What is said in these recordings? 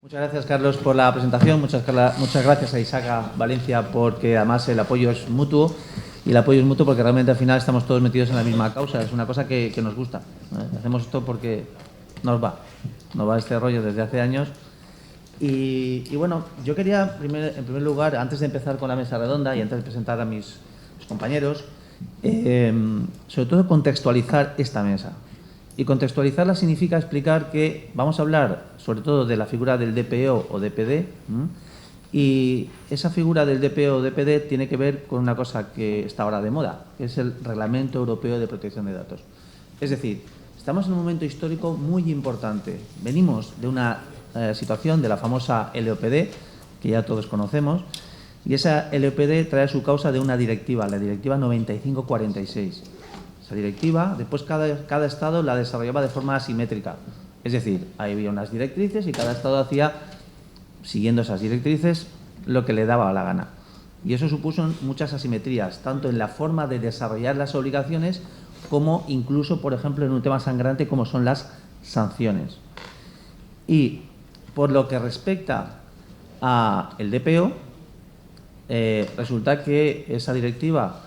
Muchas gracias, Carlos, por la presentación. Muchas gracias a Isaac Valencia, porque además el apoyo es mutuo. Y el apoyo es mutuo porque realmente al final estamos todos metidos en la misma causa. Es una cosa que nos gusta. Hacemos esto porque nos va este rollo desde hace años. Y bueno, yo quería, en primer lugar, antes de empezar con la mesa redonda y antes de presentar a mis compañeros, sobre todo contextualizar esta mesa. Y contextualizarla significa explicar que vamos a hablar sobre todo de la figura del DPO o DPD, y esa figura del DPO o DPD tiene que ver con una cosa que está ahora de moda, que es el Reglamento Europeo de Protección de Datos. Es decir, estamos en un momento histórico muy importante. Venimos de una situación de la famosa LOPD, que ya todos conocemos, y esa LOPD trae su causa de una directiva, la Directiva 9546. Esa directiva, después cada Estado la desarrollaba de forma asimétrica. Es decir, había unas directrices y cada Estado hacía, siguiendo esas directrices, lo que le daba la gana. Y eso supuso muchas asimetrías, tanto en la forma de desarrollar las obligaciones como incluso, por ejemplo, en un tema sangrante como son las sanciones. Y por lo que respecta al DPO, resulta que esa directiva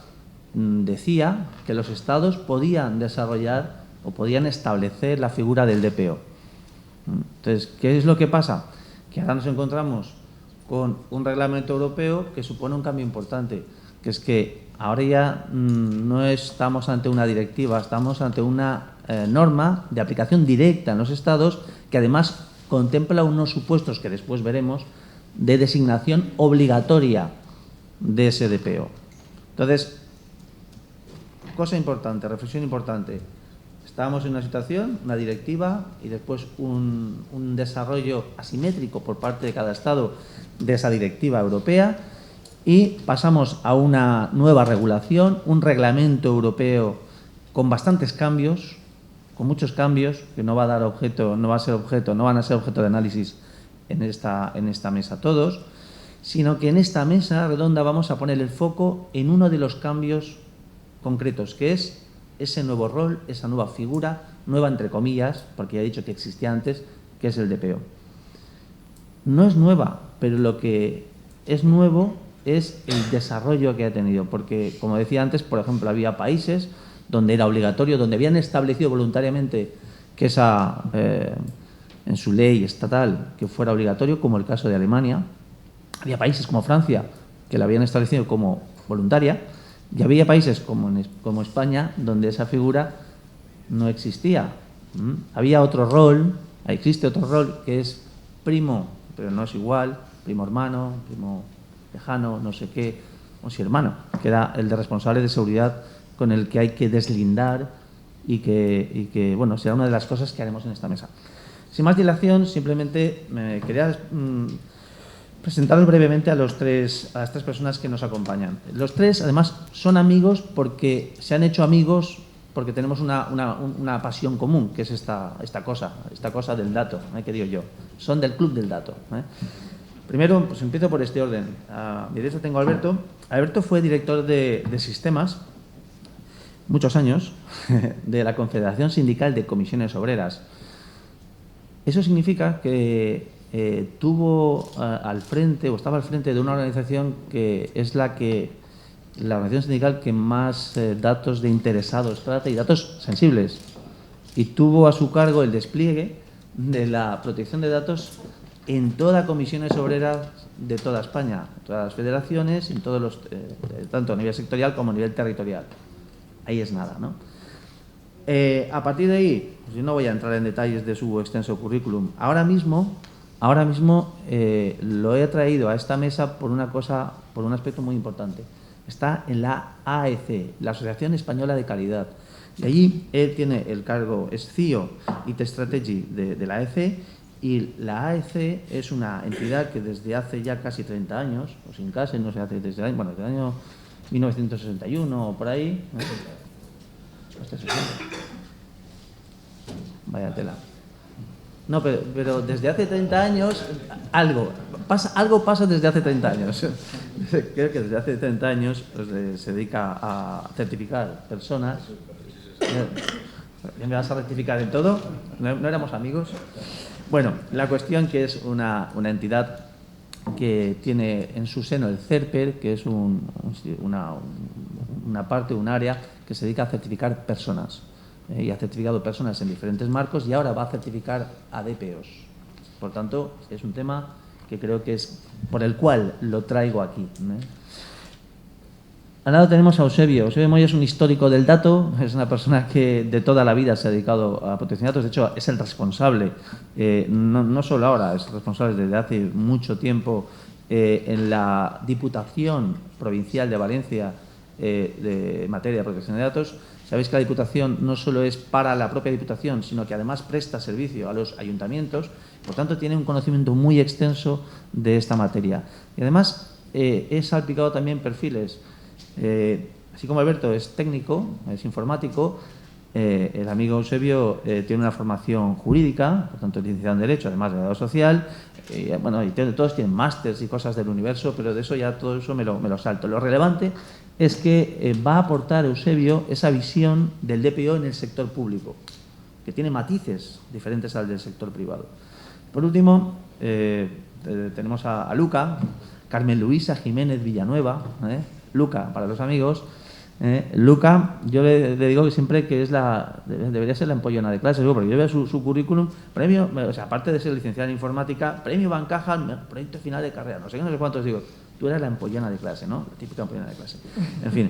decía que los Estados podían desarrollar o podían establecer la figura del DPO. Entonces, ¿qué es lo que pasa? Que ahora nos encontramos con un reglamento europeo que supone un cambio importante, que es que ahora ya no estamos ante una directiva, estamos ante una norma de aplicación directa en los Estados que además contempla unos supuestos que después veremos de designación obligatoria de ese DPO. Entonces, cosa importante, reflexión importante. Estábamos en una situación, una directiva y después un desarrollo asimétrico por parte de cada Estado de esa directiva europea y pasamos a una nueva regulación, un reglamento europeo con bastantes cambios, con muchos cambios que no van a ser objeto de análisis en esta mesa todos, sino que en esta mesa redonda vamos a poner el foco en uno de los cambios concretos, que es ese nuevo rol, esa nueva figura, nueva entre comillas, porque ya he dicho que existía antes, que es el DPO. No es nueva, pero lo que es nuevo es el desarrollo que ha tenido, porque, como decía antes, por ejemplo, había países donde era obligatorio, donde habían establecido voluntariamente que en su ley estatal que fuera obligatorio, como el caso de Alemania. Había países como Francia que la habían establecido como voluntaria, y había países como España donde esa figura no existía. Había otro rol, existe otro rol que es primo, pero no es igual, primo hermano, primo lejano, no sé qué, o si hermano, que era el de responsable de seguridad con el que hay que deslindar y que bueno, será una de las cosas que haremos en esta mesa. Sin más dilación, simplemente me quería presentaros brevemente a las tres personas que nos acompañan. Los tres, además, son amigos porque se han hecho amigos porque tenemos una pasión común, que es esta cosa del dato, que digo yo. Son del club del dato. Primero, pues empiezo por este orden. A mi derecha tengo a Alberto. Alberto fue director de sistemas muchos años de la Confederación Sindical de Comisiones Obreras. Eso significa que estaba al frente de una organización que es la organización sindical que más datos de interesados trata y datos sensibles. Y tuvo a su cargo el despliegue de la protección de datos en todas comisiones obreras de toda España, en todas las federaciones, en todos tanto a nivel sectorial como a nivel territorial. Ahí es nada, ¿no? A partir de ahí, pues yo no voy a entrar en detalles de su extenso currículum. Ahora mismo lo he traído a esta mesa por un aspecto muy importante. Está en la AEC, la Asociación Española de Calidad. Y allí él tiene el cargo, es CIO IT Strategy de la AEC, y la AEC es una entidad que desde hace ya casi 30 años, o sin casi, no sé, desde el año 1961 o por ahí. Vaya tela. No, pero desde hace 30 años algo pasa desde hace 30 años. Creo que desde hace 30 años se dedica a certificar personas. ¿Me vas a rectificar en todo? ¿No éramos amigos? Bueno, la cuestión que es una entidad que tiene en su seno el CERPER, que es una parte, un área que se dedica a certificar personas. Y ha certificado personas en diferentes marcos y ahora va a certificar a DPOs. Por tanto, es un tema que creo que es por el cual lo traigo aquí. Al lado tenemos a Eusebio. Eusebio Moya es un histórico del dato, es una persona que de toda la vida se ha dedicado a protección de datos. De hecho, es el responsable, no solo ahora, es responsable desde hace mucho tiempo en la Diputación Provincial de Valencia de materia de protección de datos. Sabéis que la Diputación no solo es para la propia Diputación, sino que además presta servicio a los ayuntamientos. Por tanto, tiene un conocimiento muy extenso de esta materia. Y además, he salpicado también perfiles. Así como Alberto es técnico, es informático, el amigo Eusebio tiene una formación jurídica, por tanto es licenciado en Derecho, además de grado social, bueno, y todos tienen másters y cosas del universo, pero de eso ya todo eso me lo salto. Lo relevante es que va a aportar Eusebio esa visión del DPO en el sector público, que tiene matices diferentes al del sector privado. Por último, tenemos a Luca, Carmen Luisa Jiménez Villanueva, Luca, para los amigos. Luca, yo le digo que siempre que debería ser la empollona de clase, porque yo veo su currículum, premio, o sea, aparte de ser licenciada en informática, premio Bancaja, proyecto final de carrera, no sé cuántos digo. Tú eras la empollona de clase, ¿no? La típica empollona de clase. En fin,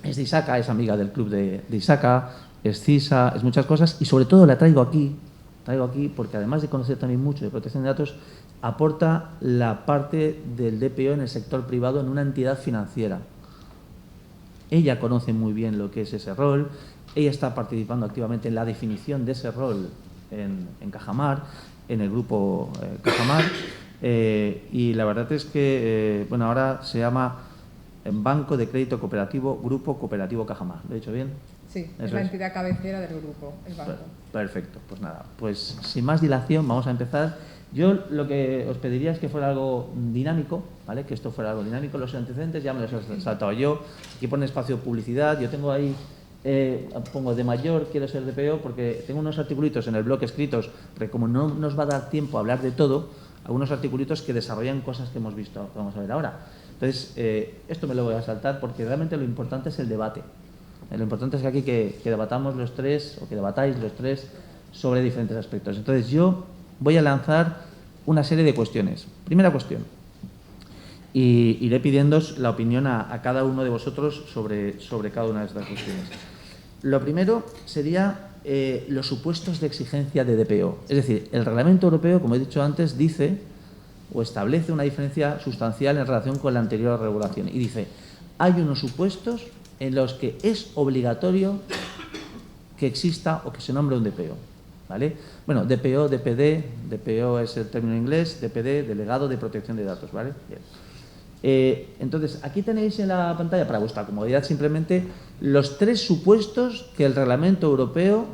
es de ISACA, es amiga del club de ISACA, es CISA, es muchas cosas, y sobre todo la traigo aquí porque además de conocer también mucho de protección de datos, aporta la parte del DPO en el sector privado en una entidad financiera. Ella conoce muy bien lo que es ese rol, ella está participando activamente en la definición de ese rol en Cajamar, en el grupo Cajamar, y la verdad es que, bueno, ahora se llama Banco de Crédito Cooperativo, Grupo Cooperativo Cajamar. ¿Lo he dicho bien? Sí, es la entidad cabecera del grupo, el banco. Perfecto, pues nada, pues sin más dilación vamos a empezar. Yo lo que os pediría es que fuera algo dinámico, ¿vale? Que esto fuera algo dinámico. Los antecedentes ya me los he saltado yo. Aquí pone espacio publicidad. Yo tengo ahí, pongo de mayor, quiero ser DPO, porque tengo unos articulitos en el blog escritos, porque como no nos va a dar tiempo a hablar de todo, algunos articulitos que desarrollan cosas que hemos visto, que vamos a ver ahora. Entonces, esto me lo voy a saltar porque realmente lo importante es el debate. Lo importante es que aquí que debatamos los tres, o que debatáis los tres, sobre diferentes aspectos. Entonces, yo voy a lanzar una serie de cuestiones. Primera cuestión, y iré pidiéndoos la opinión a cada uno de vosotros sobre cada una de estas cuestiones. Lo primero sería los supuestos de exigencia de DPO. Es decir, el Reglamento Europeo, como he dicho antes, dice o establece una diferencia sustancial en relación con la anterior regulación. Y dice, hay unos supuestos en los que es obligatorio que exista o que se nombre un DPO. ¿Vale? Bueno, DPO, DPD, DPO es el término inglés, DPD, Delegado de Protección de Datos, ¿vale? Bien. Entonces, aquí tenéis en la pantalla, para vuestra comodidad simplemente, los tres supuestos que el Reglamento Europeo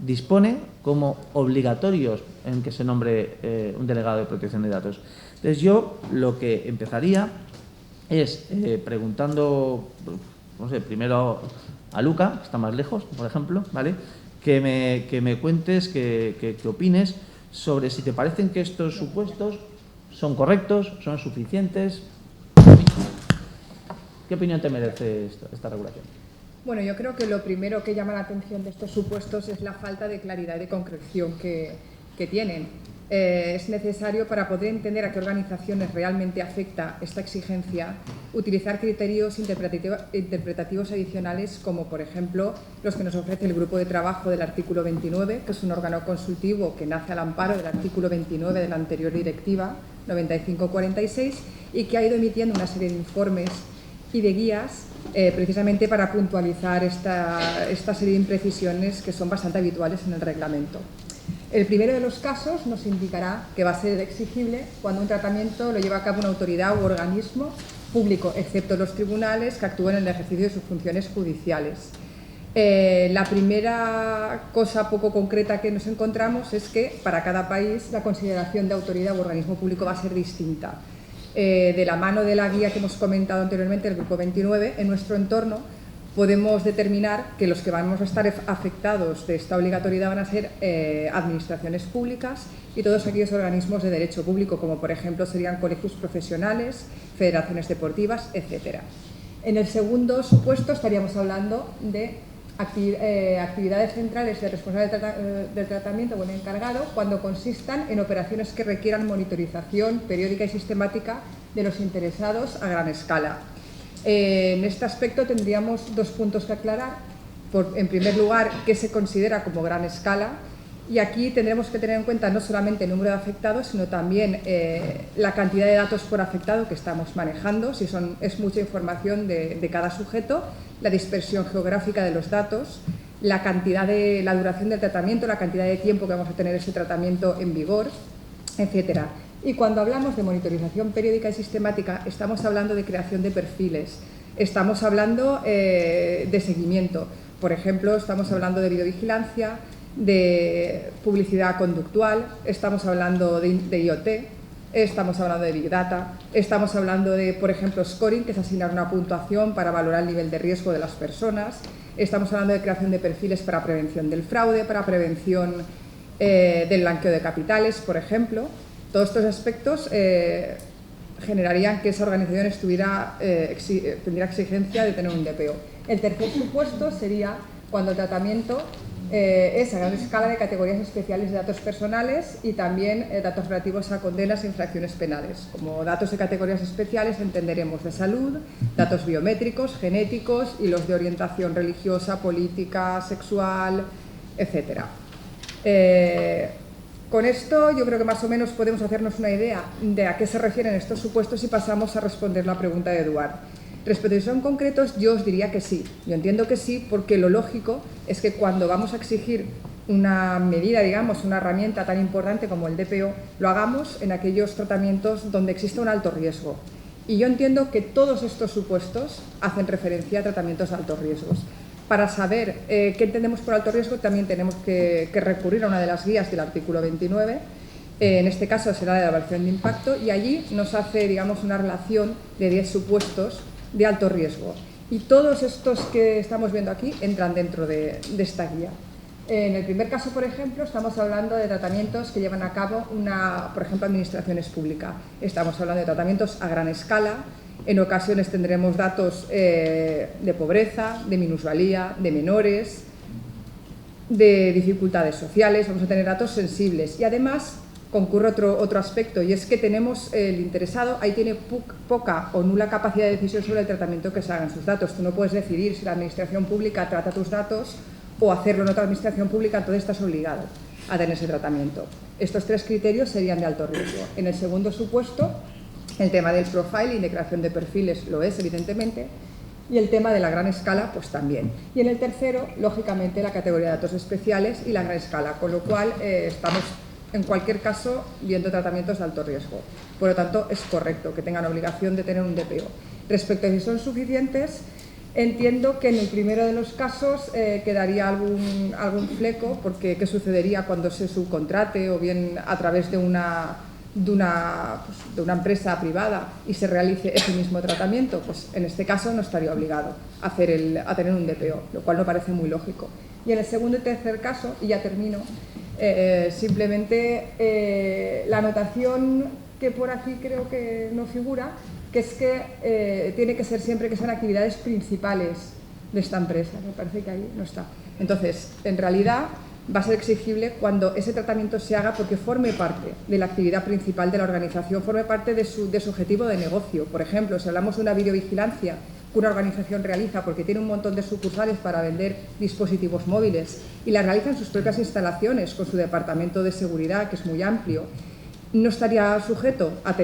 dispone como obligatorios en que se nombre un delegado de protección de datos. Entonces, yo lo que empezaría es preguntando, no sé, primero a Luca, que está más lejos, por ejemplo, ¿vale? Que me cuentes, que opines sobre si te parecen que estos supuestos son correctos, son suficientes. ¿Qué opinión te merece esta regulación? Bueno, yo creo que lo primero que llama la atención de estos supuestos es la falta de claridad y de concreción que tienen. Es necesario, para poder entender a qué organizaciones realmente afecta esta exigencia, utilizar criterios interpretativos adicionales, como por ejemplo los que nos ofrece el grupo de trabajo del artículo 29, que es un órgano consultivo que nace al amparo del artículo 29 de la anterior directiva 95/46 y que ha ido emitiendo una serie de informes y de guías precisamente para puntualizar esta serie de imprecisiones que son bastante habituales en el reglamento. El primero de los casos nos indicará que va a ser exigible cuando un tratamiento lo lleva a cabo una autoridad u organismo público, excepto los tribunales que actúan en el ejercicio de sus funciones judiciales. La primera cosa poco concreta que nos encontramos es que para cada país la consideración de autoridad u organismo público va a ser distinta. De la mano de la guía que hemos comentado anteriormente, el grupo 29, en nuestro entorno podemos determinar que los que vamos a estar afectados de esta obligatoriedad van a ser administraciones públicas y todos aquellos organismos de derecho público, como por ejemplo serían colegios profesionales, federaciones deportivas, etc. En el segundo supuesto estaríamos hablando de actividades centrales del responsable del tratamiento o el encargado cuando consistan en operaciones que requieran monitorización periódica y sistemática de los interesados a gran escala. En este aspecto tendríamos dos puntos que aclarar. En primer lugar, qué se considera como gran escala, y aquí tendremos que tener en cuenta no solamente el número de afectados, sino también la cantidad de datos por afectado que estamos manejando, si es mucha información de cada sujeto, la dispersión geográfica de los datos, la duración del tratamiento, la cantidad de tiempo que vamos a tener ese tratamiento en vigor, etcétera. Y cuando hablamos de monitorización periódica y sistemática, estamos hablando de creación de perfiles, estamos hablando de seguimiento. Por ejemplo, estamos hablando de videovigilancia, de publicidad conductual, estamos hablando de IoT, estamos hablando de Big Data, estamos hablando de, por ejemplo, scoring, que es asignar una puntuación para valorar el nivel de riesgo de las personas, estamos hablando de creación de perfiles para prevención del fraude, para prevención del blanqueo de capitales, por ejemplo. Todos estos aspectos generarían que esa organización tendría exigencia de tener un DPO. El tercer supuesto sería cuando el tratamiento es a gran escala de categorías especiales de datos personales y también datos relativos a condenas e infracciones penales. Como datos de categorías especiales entenderemos de salud, datos biométricos, genéticos y los de orientación religiosa, política, sexual, etc. Con esto yo creo que más o menos podemos hacernos una idea de a qué se refieren estos supuestos y pasamos a responder la pregunta de Eduard. Respecto a si son concretos, yo os diría que sí. Yo entiendo que sí porque lo lógico es que cuando vamos a exigir una medida, digamos, una herramienta tan importante como el DPO, lo hagamos en aquellos tratamientos donde existe un alto riesgo. Y yo entiendo que todos estos supuestos hacen referencia a tratamientos de altos riesgos. Para saber qué entendemos por alto riesgo también tenemos que recurrir a una de las guías del artículo 29, en este caso será de la evaluación de impacto, y allí nos hace, digamos, una relación de 10 supuestos de alto riesgo. Y todos estos que estamos viendo aquí entran dentro de esta guía. En el primer caso, por ejemplo, estamos hablando de tratamientos que llevan a cabo por ejemplo, administraciones públicas. Estamos hablando de tratamientos a gran escala. En ocasiones tendremos datos de pobreza, de minusvalía, de menores, de dificultades sociales, vamos a tener datos sensibles. Y además concurre otro aspecto, y es que tenemos el interesado, ahí tiene poca o nula capacidad de decisión sobre el tratamiento que se haga en sus datos. Tú no puedes decidir si la administración pública trata tus datos o hacerlo en otra administración pública, entonces estás obligado a tener ese tratamiento. Estos tres criterios serían de alto riesgo. En el segundo supuesto, el tema del profiling, de creación de perfiles, lo es, evidentemente, y el tema de la gran escala, pues también. Y en el tercero, lógicamente, la categoría de datos especiales y la gran escala, con lo cual estamos, en cualquier caso, viendo tratamientos de alto riesgo. Por lo tanto, es correcto que tengan obligación de tener un DPO. Respecto a si son suficientes, entiendo que en el primero de los casos quedaría algún fleco, porque ¿qué sucedería cuando se subcontrate o bien a través de una empresa privada y se realice ese mismo tratamiento? Pues en este caso no estaría obligado a tener un DPO, lo cual no parece muy lógico. Y en el segundo y tercer caso, y ya termino, simplemente la anotación que por aquí creo que no figura, que es que tiene que ser siempre que sean actividades principales de esta empresa. Me parece que ahí no está. Entonces, en realidad va a ser exigible cuando ese tratamiento se haga porque forme parte de la actividad principal de la organización, forme parte de su objetivo de negocio. Por ejemplo, si hablamos de una videovigilancia que una organización realiza porque tiene un montón de sucursales para vender dispositivos móviles y la realiza en sus propias instalaciones con su departamento de seguridad, que es muy amplio, no estaría sujeto a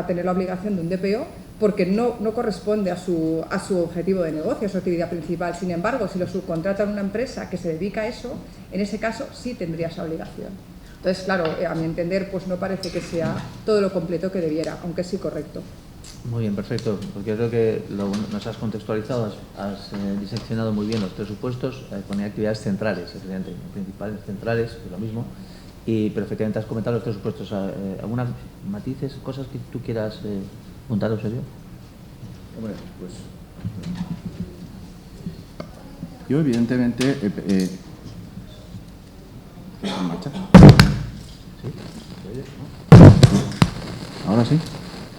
tener la obligación de un DPO porque no corresponde a su objetivo de negocio, a su actividad principal. Sin embargo, si lo subcontrata una empresa que se dedica a eso, en ese caso sí tendría esa obligación. Entonces, claro, a mi entender, pues no parece que sea todo lo completo que debiera, aunque sí correcto. Muy bien, perfecto, porque creo que nos has contextualizado, has diseccionado muy bien los tres supuestos, ponía actividades centrales, evidentemente, principales, centrales, es lo mismo, pero efectivamente has comentado los tres supuestos. ¿Algunas matices, cosas que tú quieras apuntar, Eusebio? Hombre, pues Yo, evidentemente, ¿en marcha? ¿Ahora sí?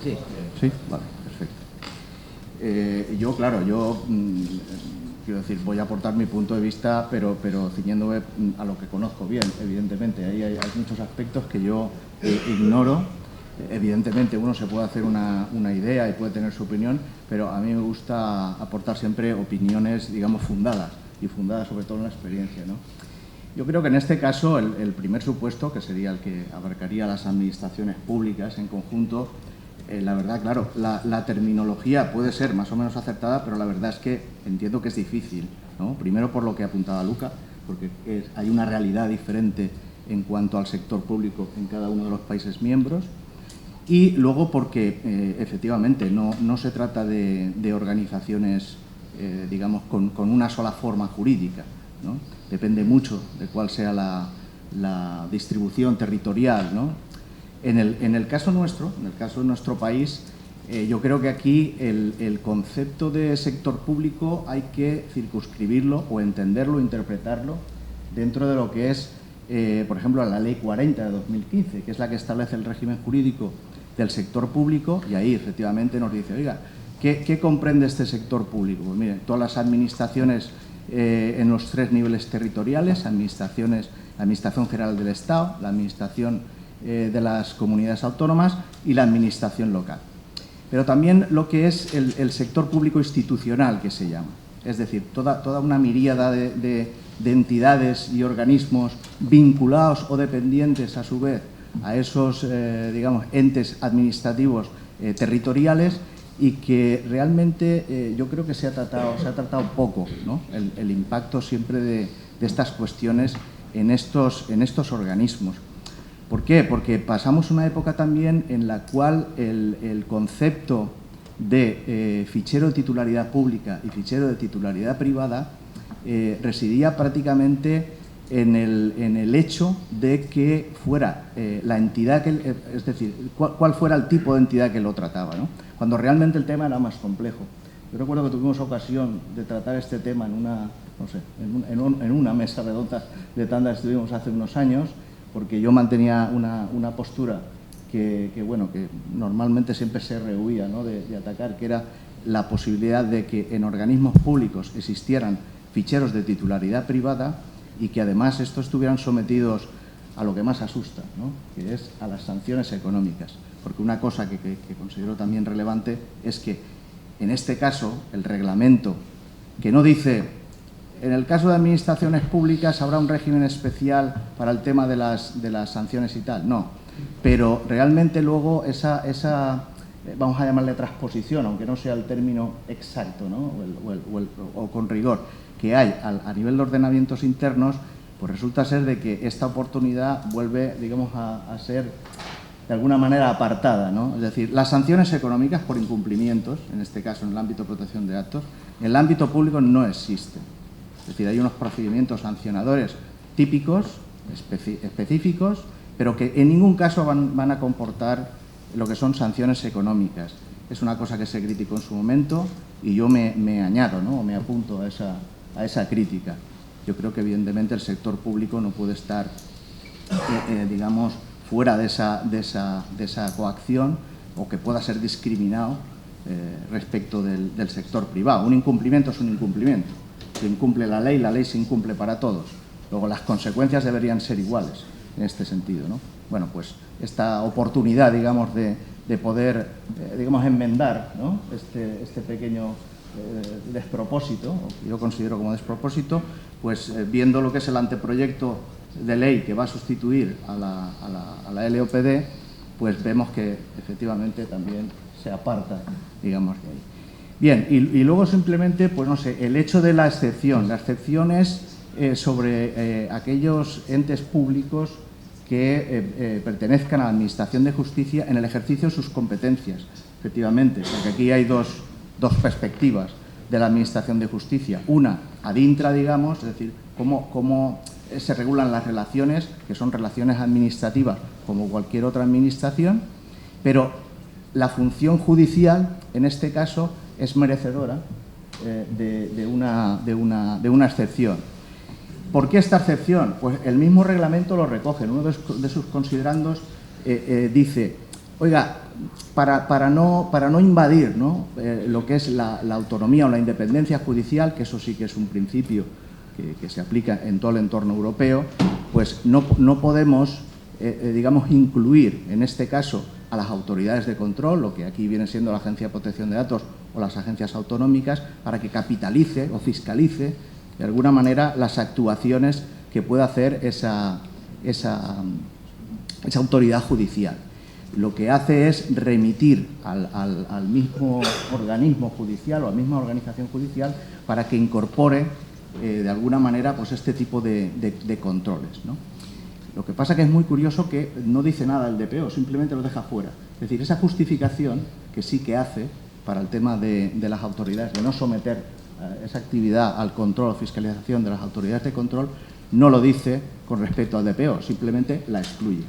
Sí. Sí, vale, perfecto. Yo, claro, quiero decir, voy a aportar mi punto de vista, pero ciñéndome a lo que conozco bien, evidentemente. Ahí hay muchos aspectos que yo ignoro. Evidentemente uno se puede hacer una idea y puede tener su opinión, pero a mí me gusta aportar siempre opiniones, digamos, fundadas, y fundadas sobre todo en la experiencia, ¿no? Yo creo que en este caso el primer supuesto, que sería el que abarcaría las administraciones públicas en conjunto, la verdad, claro, la terminología puede ser más o menos acertada, pero la verdad es que entiendo que es difícil, ¿no? Primero por lo que apuntaba Luca, porque hay una realidad diferente en cuanto al sector público en cada uno de los países miembros, y luego porque efectivamente no se trata de organizaciones, digamos, con una sola forma jurídica, ¿no? Depende mucho de cuál sea la distribución territorial, ¿no? En el caso nuestro, en el caso de nuestro país, yo creo que aquí el concepto de sector público hay que circunscribirlo o entenderlo, interpretarlo dentro de lo que es, por ejemplo, la Ley 40 de 2015, que es la que establece el régimen jurídico del sector público, y ahí efectivamente nos dice, oiga, ¿qué comprende este sector público? Pues miren, todas las administraciones en los 3 niveles territoriales, la Administración General del Estado, la Administración de las comunidades autónomas y la Administración local. Pero también lo que es el sector público institucional, que se llama. Es decir, toda una miríada de entidades y organismos vinculados o dependientes, a su vez, a esos, digamos, entes administrativos territoriales, y que realmente yo creo que se ha tratado poco, ¿no? El impacto siempre de estas cuestiones en estos organismos. ¿Por qué? Porque pasamos una época también en la cual el concepto de fichero de titularidad pública y fichero de titularidad privada residía prácticamente en el hecho de que fuera la entidad, es decir, cuál fuera el tipo de entidad que lo trataba, ¿no? Cuando realmente el tema era más complejo. Yo recuerdo que tuvimos ocasión de tratar este tema en una mesa redonda de tanda que estuvimos hace unos años, porque yo mantenía una postura que normalmente siempre se rehuía, ¿no?, de atacar, que era la posibilidad de que en organismos públicos existieran ficheros de titularidad privada y que además estos estuvieran sometidos a lo que más asusta, ¿no?, que es a las sanciones económicas. Porque una cosa que considero también relevante es que, en este caso, el reglamento, que no dice, en el caso de administraciones públicas habrá un régimen especial para el tema de las sanciones y tal, no. Pero realmente luego esa vamos a llamarle transposición, aunque no sea el término exacto, ¿no?, o con rigor, que hay a nivel de ordenamientos internos, pues resulta ser de que esta oportunidad vuelve, digamos, a ser de alguna manera apartada, ¿no? Es decir, las sanciones económicas por incumplimientos, en este caso en el ámbito de protección de datos, en el ámbito público no existen. Es decir, hay unos procedimientos sancionadores típicos, específicos, pero que en ningún caso van a comportar lo que son sanciones económicas. Es una cosa que se criticó en su momento y yo me añado, ¿no?, o me apunto a esa crítica. Yo creo que evidentemente el sector público no puede estar, digamos, fuera de esa coacción, o que pueda ser discriminado respecto del sector privado. Un incumplimiento es un incumplimiento. Se incumple la ley se incumple para todos. Luego las consecuencias deberían ser iguales en este sentido, ¿no? Bueno, pues esta oportunidad, digamos, de poder, digamos, enmendar, ¿no?, este pequeño despropósito, o yo considero como despropósito, pues viendo lo que es el anteproyecto de ley que va a sustituir a la LOPD, pues vemos que efectivamente también se aparta, digamos, de ahí. Bien, y luego simplemente, pues no sé, el hecho de la excepción. La excepción es sobre aquellos entes públicos que pertenezcan a la Administración de Justicia en el ejercicio de sus competencias, efectivamente, porque aquí hay dos perspectivas de la Administración de Justicia. Una, ad intra, digamos, es decir, cómo se regulan las relaciones, que son relaciones administrativas como cualquier otra administración, pero la función judicial, en este caso, es merecedora de una excepción. ¿Por qué esta excepción? Pues el mismo reglamento lo recoge. En uno de sus considerandos dice, oiga, para no invadir, ¿no?, lo que es la autonomía o la independencia judicial, que eso sí que es un principio que se aplica en todo el entorno europeo, pues no podemos, digamos, incluir en este caso a las autoridades de control, lo que aquí viene siendo la Agencia de Protección de Datos o las agencias autonómicas, para que capitalice o fiscalice de alguna manera las actuaciones que pueda hacer esa autoridad judicial. Lo que hace es remitir al mismo organismo judicial o a la misma organización judicial para que incorpore de alguna manera pues este tipo de controles, ¿no? Lo que pasa que es muy curioso que no dice nada el DPO, simplemente lo deja fuera. Es decir, esa justificación que sí que hace para el tema de las autoridades, de no someter esa actividad al control o fiscalización de las autoridades de control, no lo dice con respecto al DPO, simplemente la excluye.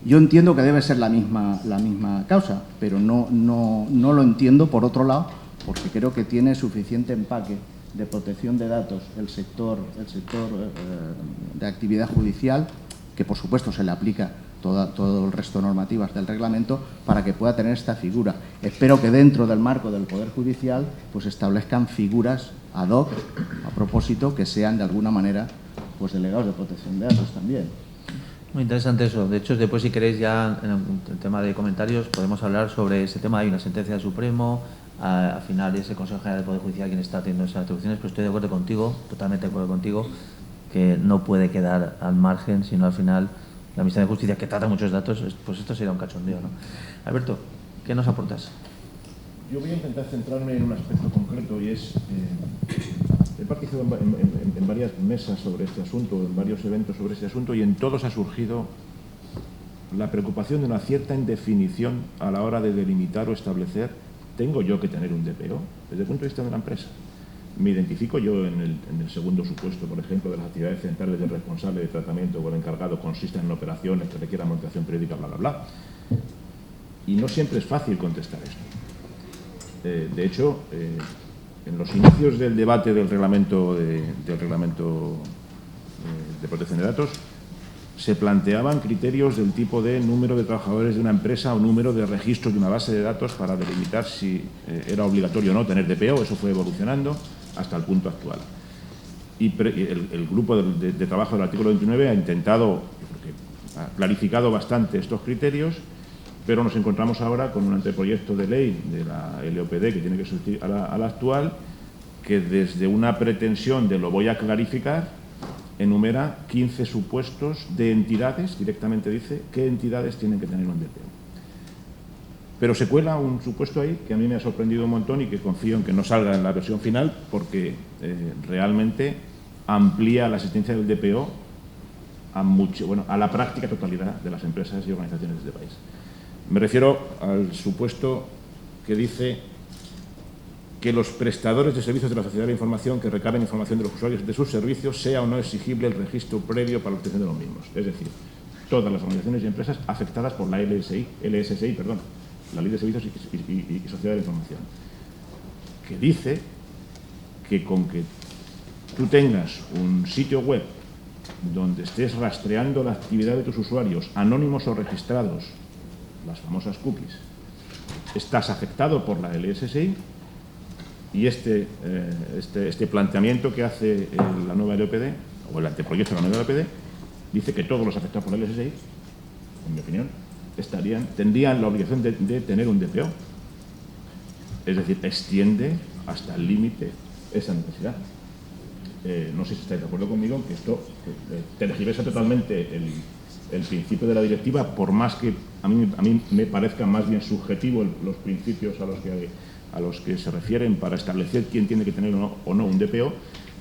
Yo entiendo que debe ser la misma causa, pero no lo entiendo por otro lado, porque creo que tiene suficiente empaque de protección de datos el sector de actividad judicial, que por supuesto se le aplica todo el resto de normativas del reglamento, para que pueda tener esta figura. Espero que dentro del marco del Poder Judicial pues establezcan figuras ad hoc, a propósito, que sean de alguna manera pues delegados de protección de datos también. Muy interesante eso. De hecho, después, si queréis, ya en el tema de comentarios, podemos hablar sobre ese tema. Hay una sentencia del Supremo, al final es el Consejo General del Poder Judicial quien está haciendo esas atribuciones, pero estoy de acuerdo contigo, totalmente de acuerdo contigo, que no puede quedar al margen, sino al final la Administración de Justicia, que trata muchos datos, pues esto sería un cachondeo, ¿no? Alberto, ¿qué nos aportas? Yo voy a intentar centrarme en un aspecto concreto, y es, he participado en varias mesas sobre este asunto, en varios eventos sobre este asunto, y en todos ha surgido la preocupación de una cierta indefinición a la hora de delimitar o establecer, ¿tengo yo que tener un DPO desde el punto de vista de la empresa? Me identifico yo en el segundo supuesto, por ejemplo, de las actividades centrales del responsable de tratamiento o el encargado consisten en operaciones que requieran modificación periódica, bla, bla, bla. Y no siempre es fácil contestar esto. De hecho, en los inicios del debate del reglamento de protección de datos, se planteaban criterios del tipo de número de trabajadores de una empresa o número de registros de una base de datos para delimitar si era obligatorio o no tener DPO. Eso fue evolucionando hasta el punto actual. Y el grupo de trabajo del artículo 29 ha intentado, ha clarificado bastante estos criterios, pero nos encontramos ahora con un anteproyecto de ley de la LOPD que tiene que sustituir a la actual, que desde una pretensión de lo voy a clarificar, enumera 15 supuestos de entidades, directamente dice qué entidades tienen que tener un DPO. Pero se cuela un supuesto ahí que a mí me ha sorprendido un montón y que confío en que no salga en la versión final, porque realmente amplía la existencia del DPO a la práctica totalidad de las empresas y organizaciones de este país. Me refiero al supuesto que dice que los prestadores de servicios de la sociedad de la información que recaben información de los usuarios de sus servicios sea o no exigible el registro previo para la obtención de los mismos. Es decir, todas las organizaciones y empresas afectadas por la LSI, la Ley de Servicios y Sociedad de la Información, que dice que con que tú tengas un sitio web donde estés rastreando la actividad de tus usuarios, anónimos o registrados, las famosas cookies, estás afectado por la LSI. Y este planteamiento que hace la nueva LOPD, o el anteproyecto de la nueva LOPD, dice que todos los afectados por la LSI, en mi opinión, tendrían la obligación de tener un DPO. Es decir, extiende hasta el límite esa necesidad. No sé si estáis de acuerdo conmigo que esto tergiversa totalmente el principio de la directiva, por más que a mí me parezca más bien subjetivo los principios a los que se refieren para establecer quién tiene que tener o no un DPO,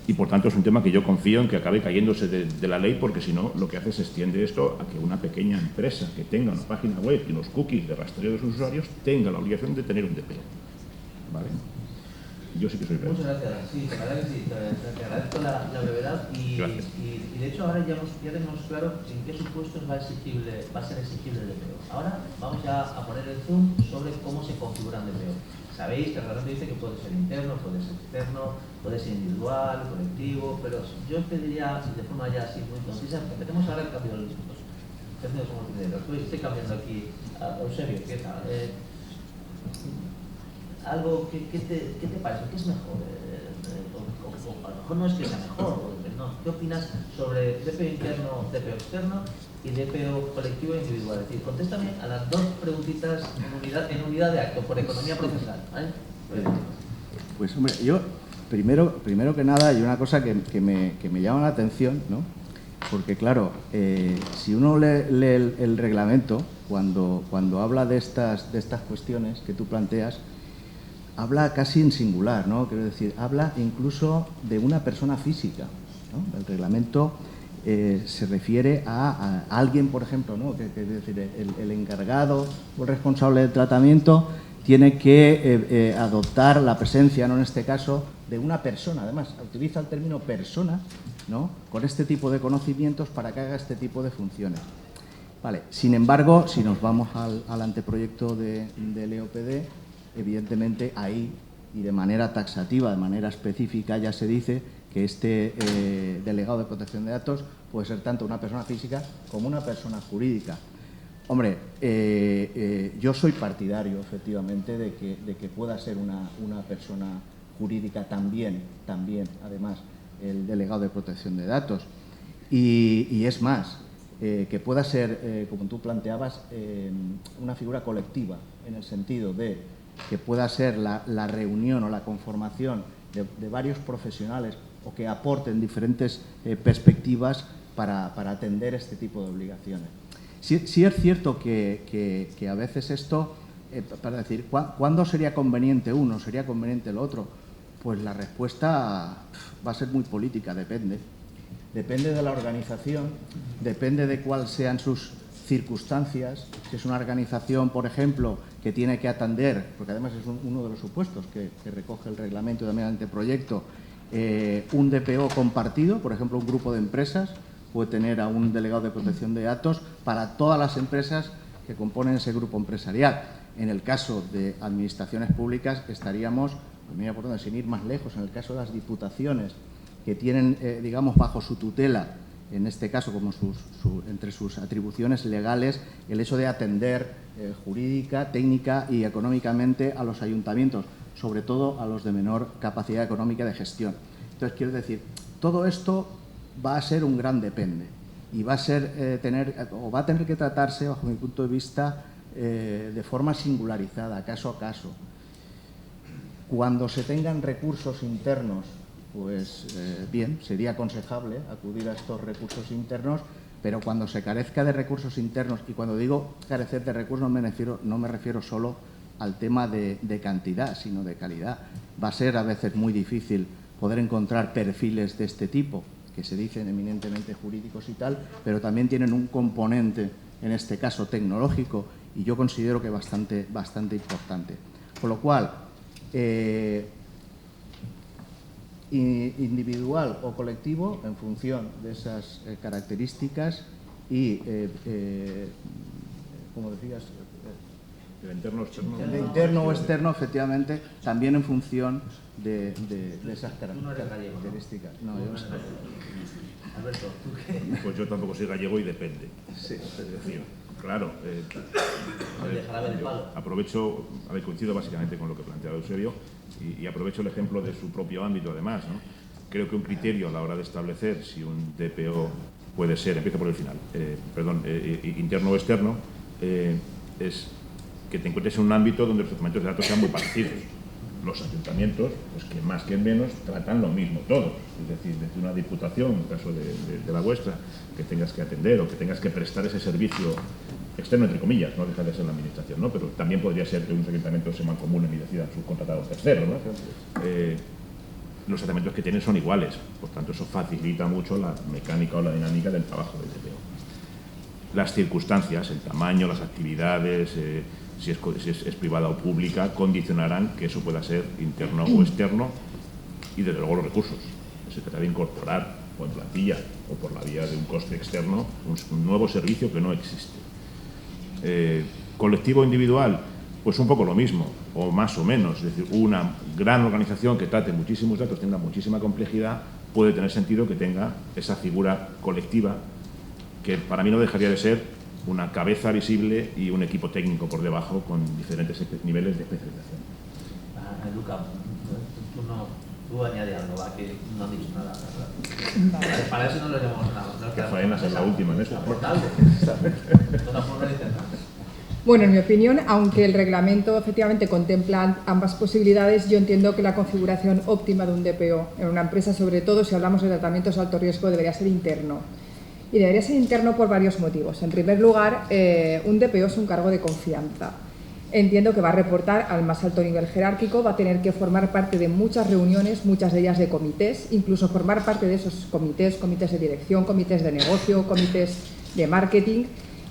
y por tanto es un tema que yo confío en que acabe cayéndose de la ley, porque si no, lo que hace es extiende esto a que una pequeña empresa que tenga una página web y unos cookies de rastreo de sus usuarios tenga la obligación de tener un DPO. ¿Vale? Yo sí que soy breve. Muchas gracias. Sí, la verdad que sí, te agradezco la brevedad y de hecho ahora ya tenemos claro en qué supuestos va a ser exigible el DPO. Ahora vamos ya a poner el zoom sobre cómo se configura el DPO. sabéis que el reglamento dice que puede ser interno, puede ser externo, puede ser individual, colectivo, pero yo pediría, de forma ya así muy concisa, empecemos ahora el cambio de los discursos. Estoy cambiando aquí a Eusebio, ¿qué tal? Algo, ¿qué te parece? ¿Qué es mejor? O a lo mejor no es que sea mejor, no. ¿Qué opinas sobre DPO interno, DPO externo y DPO colectivo e individual? Es decir, contéstame a las dos preguntitas en unidad de acto, por economía procesal, ¿vale? Pues hombre, yo primero que nada hay una cosa que me llama la atención, ¿no? Porque claro, si uno lee el reglamento, cuando habla de estas cuestiones que tú planteas, habla casi en singular, ¿no? Quiero decir, habla incluso de una persona física, ¿no? El reglamento se refiere a alguien, por ejemplo, ¿no? Es decir, el encargado o el responsable del tratamiento tiene que adoptar la presencia, ¿no? En este caso, de una persona. Además, utiliza el término persona, ¿no? Con este tipo de conocimientos para que haga este tipo de funciones. Vale. Sin embargo, si nos vamos al anteproyecto del EOPD, evidentemente ahí, y de manera taxativa, de manera específica, ya se dice que este delegado de protección de datos puede ser tanto una persona física como una persona jurídica. Hombre, yo soy partidario, efectivamente, de que pueda ser una persona jurídica también, además, el delegado de protección de datos. Y es más, que pueda ser, como tú planteabas, una figura colectiva, en el sentido de que pueda ser la reunión o la conformación de varios profesionales o que aporten diferentes perspectivas para atender este tipo de obligaciones. Sí es cierto que a veces esto, para decir, ¿cuándo sería conveniente uno, sería conveniente el otro? Pues la respuesta va a ser muy política, depende. Depende de la organización, depende de cuáles sean sus circunstancias. Si es una organización, por ejemplo, que tiene que atender, porque además es uno de los supuestos que recoge el reglamento y también el anteproyecto, un DPO compartido, por ejemplo, un grupo de empresas puede tener a un delegado de protección de datos para todas las empresas que componen ese grupo empresarial. En el caso de administraciones públicas estaríamos, mira por dónde, sin ir más lejos, en el caso de las diputaciones que tienen, digamos, bajo su tutela, en este caso como entre sus atribuciones legales, el hecho de atender jurídica, técnica y económicamente a los ayuntamientos, sobre todo a los de menor capacidad económica de gestión. Entonces, quiero decir, todo esto va a ser un gran depende y va a ser va a tener que tratarse, bajo mi punto de vista, de forma singularizada, caso a caso. Cuando se tengan recursos internos, pues bien, sería aconsejable acudir a estos recursos internos, pero cuando se carezca de recursos internos, y cuando digo carecer de recursos no me refiero solo al tema de cantidad, sino de calidad. Va a ser a veces muy difícil poder encontrar perfiles de este tipo, que se dicen eminentemente jurídicos y tal, pero también tienen un componente, en este caso tecnológico, y yo considero que bastante importante. Con lo cual, individual o colectivo, en función de esas características y, como decías, de interno, externo. de interno o externo, efectivamente, también en función de esas características. No, yo no sé. Alberto, ¿tú qué? Pues yo tampoco soy gallego y depende. Sí. Es decir, claro, aprovecho, coincido básicamente con lo que planteaba Eusebio y aprovecho el ejemplo de su propio ámbito además, ¿no? Creo que un criterio a la hora de establecer si un DPO puede ser, empiezo por el final, interno o externo, es que te encuentres en un ámbito donde los tratamientos de datos sean muy parecidos. Los ayuntamientos, pues que más que menos, tratan lo mismo todos. Es decir, desde una diputación, en el caso de la vuestra, que tengas que atender o que tengas que prestar ese servicio externo, entre comillas, no deja de ser la administración, ¿no? Pero también podría ser que unos ayuntamientos se mancomunen y decidan subcontratar a un tercero, ¿no? Los tratamientos que tienen son iguales, por tanto eso facilita mucho la mecánica o la dinámica del trabajo del DPO. Las circunstancias, el tamaño, las actividades, si es privada o pública, condicionarán que eso pueda ser interno o externo y desde luego los recursos. Se trata de incorporar o en plantilla o por la vía de un coste externo un nuevo servicio que no existe. Colectivo individual, Pues un poco lo mismo, o más o menos. Es decir, una gran organización que trate muchísimos datos, tenga muchísima complejidad, puede tener sentido que tenga esa figura colectiva que para mí no dejaría de ser una cabeza visible y un equipo técnico por debajo con diferentes niveles de especialización. Luca, tú añade algo, va, que no han dicho nada. Vale. Para eso no lo llamamos nada. Que faenas es la última en eso. Bueno, en mi opinión, aunque el reglamento efectivamente contempla ambas posibilidades, yo entiendo que la configuración óptima de un DPO en una empresa, sobre todo si hablamos de tratamientos de alto riesgo, debería ser interno. Y debería ser interno por varios motivos. En primer lugar, un DPO es un cargo de confianza. Entiendo que va a reportar al más alto nivel jerárquico, va a tener que formar parte de muchas reuniones, muchas de ellas de comités, incluso formar parte de esos comités, comités de dirección, comités de negocio, comités de marketing.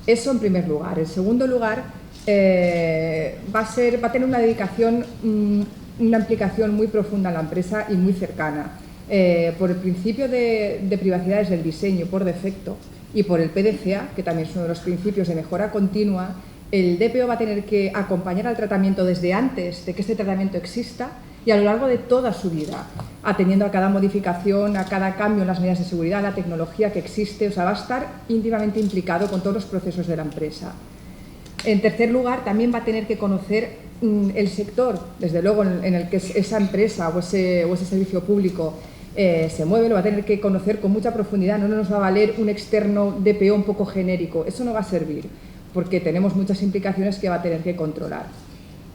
Eso en primer lugar. En segundo lugar, va a tener una dedicación, una implicación muy profunda en la empresa y muy cercana. Por el principio de privacidad desde el diseño por defecto y por el PDCA, que también es uno de los principios de mejora continua, el DPO va a tener que acompañar al tratamiento desde antes de que este tratamiento exista y a lo largo de toda su vida, atendiendo a cada modificación, a cada cambio en las medidas de seguridad, la tecnología que existe, o sea, va a estar íntimamente implicado con todos los procesos de la empresa. En tercer lugar, también va a tener que conocer el sector, desde luego, en el que esa empresa o ese servicio público se mueve, lo va a tener que conocer con mucha profundidad. No nos va a valer un externo DPO un poco genérico, eso no va a servir, porque tenemos muchas implicaciones que va a tener que controlar.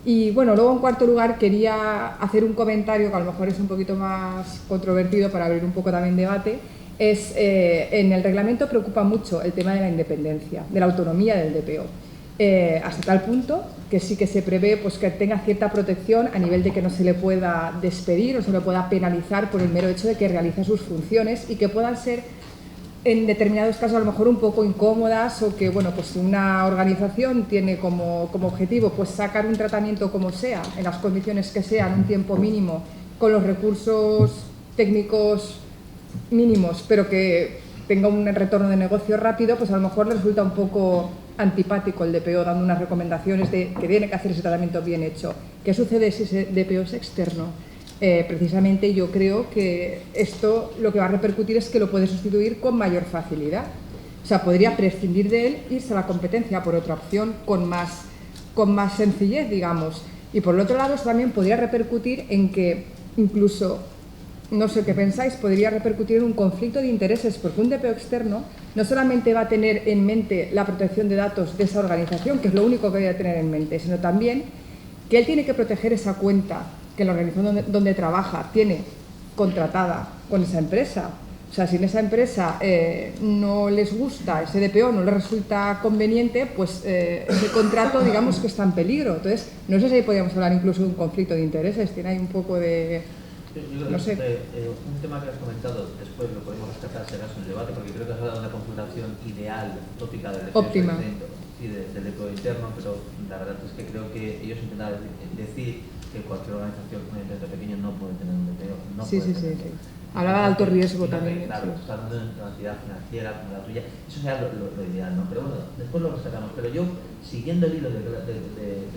Y bueno, luego en cuarto lugar quería hacer un comentario que a lo mejor es un poquito más controvertido para abrir un poco también debate. En el reglamento preocupa mucho el tema de la independencia, de la autonomía del DPO, hasta tal punto que sí que se prevé pues, que tenga cierta protección a nivel de que no se le pueda despedir o se le pueda penalizar por el mero hecho de que realice sus funciones y que puedan ser en determinados casos a lo mejor un poco incómodas o que, bueno, pues si una organización tiene como objetivo pues sacar un tratamiento como sea, en las condiciones que sean, un tiempo mínimo, con los recursos técnicos mínimos, pero que tenga un retorno de negocio rápido, pues a lo mejor le resulta un poco antipático el DPO dando unas recomendaciones de que tiene que hacer ese tratamiento bien hecho. ¿Qué sucede si ese DPO es externo? Precisamente yo creo que esto lo que va a repercutir es que lo puede sustituir con mayor facilidad. O sea, podría prescindir de él, irse a la competencia por otra opción con más sencillez, digamos. Y por el otro lado, eso también podría repercutir en que incluso, no sé qué pensáis, podría repercutir en un conflicto de intereses, porque un DPO externo no solamente va a tener en mente la protección de datos de esa organización, que es lo único que debe tener en mente, sino también que él tiene que proteger esa cuenta que la organización donde trabaja tiene contratada con esa empresa. O sea, si en esa empresa no les gusta, ese DPO no les resulta conveniente, pues ese contrato, digamos que está en peligro. Entonces, no sé si ahí podríamos hablar incluso de un conflicto de intereses, tiene ahí un poco de... no sé. Un tema que has comentado, después lo podemos rescatar si acaso en el debate, porque creo que has dado una configuración ideal, tópica del óptima. Del DPO interno, pero la verdad es que creo que ellos intentan decir que cualquier organización con un intento pequeño no puede tener un DPO. No sí. Hablaba de alto riesgo también. Claro, está hablando de una entidad financiera como la tuya, eso sería lo ideal, ¿no? Pero bueno, después lo rescatamos. Pero yo, siguiendo el hilo de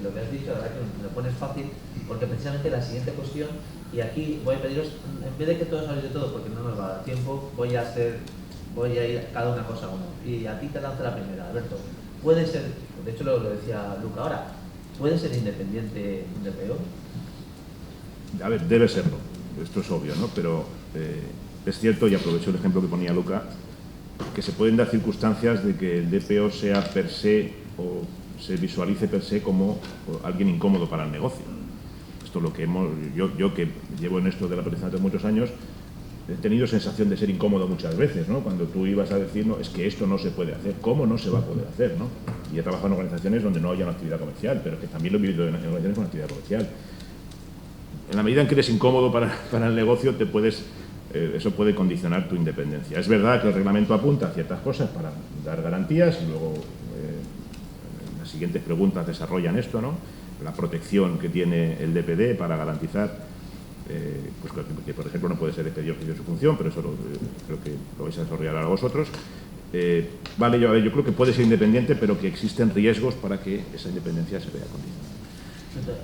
lo que has dicho, la verdad que me lo pones fácil, porque precisamente la siguiente cuestión, y aquí voy a pediros, en vez de que todos habléis de todo, porque no nos va a dar tiempo, voy a ir cada una cosa a una. Y a ti te lanzo la primera, Alberto. Puede ser, de hecho lo decía Luca ahora, ¿puede ser independiente un DPO? A ver, debe serlo, esto es obvio, ¿no? Pero es cierto, y aprovecho el ejemplo que ponía Luca, que se pueden dar circunstancias de que el DPO sea per se o se visualice per se como alguien incómodo para el negocio. Esto es lo que yo que llevo en esto de la protección de muchos años, he tenido sensación de ser incómodo muchas veces, ¿no? Cuando tú ibas a decir, no, es que esto no se puede hacer, ¿cómo no se va a poder hacer, no? Y he trabajado en organizaciones donde no haya una actividad comercial, pero que también lo he vivido en organizaciones con actividad comercial. En la medida en que eres incómodo para el negocio, eso puede condicionar tu independencia. Es verdad que el reglamento apunta a ciertas cosas para dar garantías, y luego las siguientes preguntas desarrollan esto, ¿no? La protección que tiene el DPD para garantizar pues que, por ejemplo, no puede ser despedido de su función, pero eso creo que lo vais a desarrollar ahora vosotros. Vale, yo creo que puede ser independiente, pero que existen riesgos para que esa independencia se vea condicionada.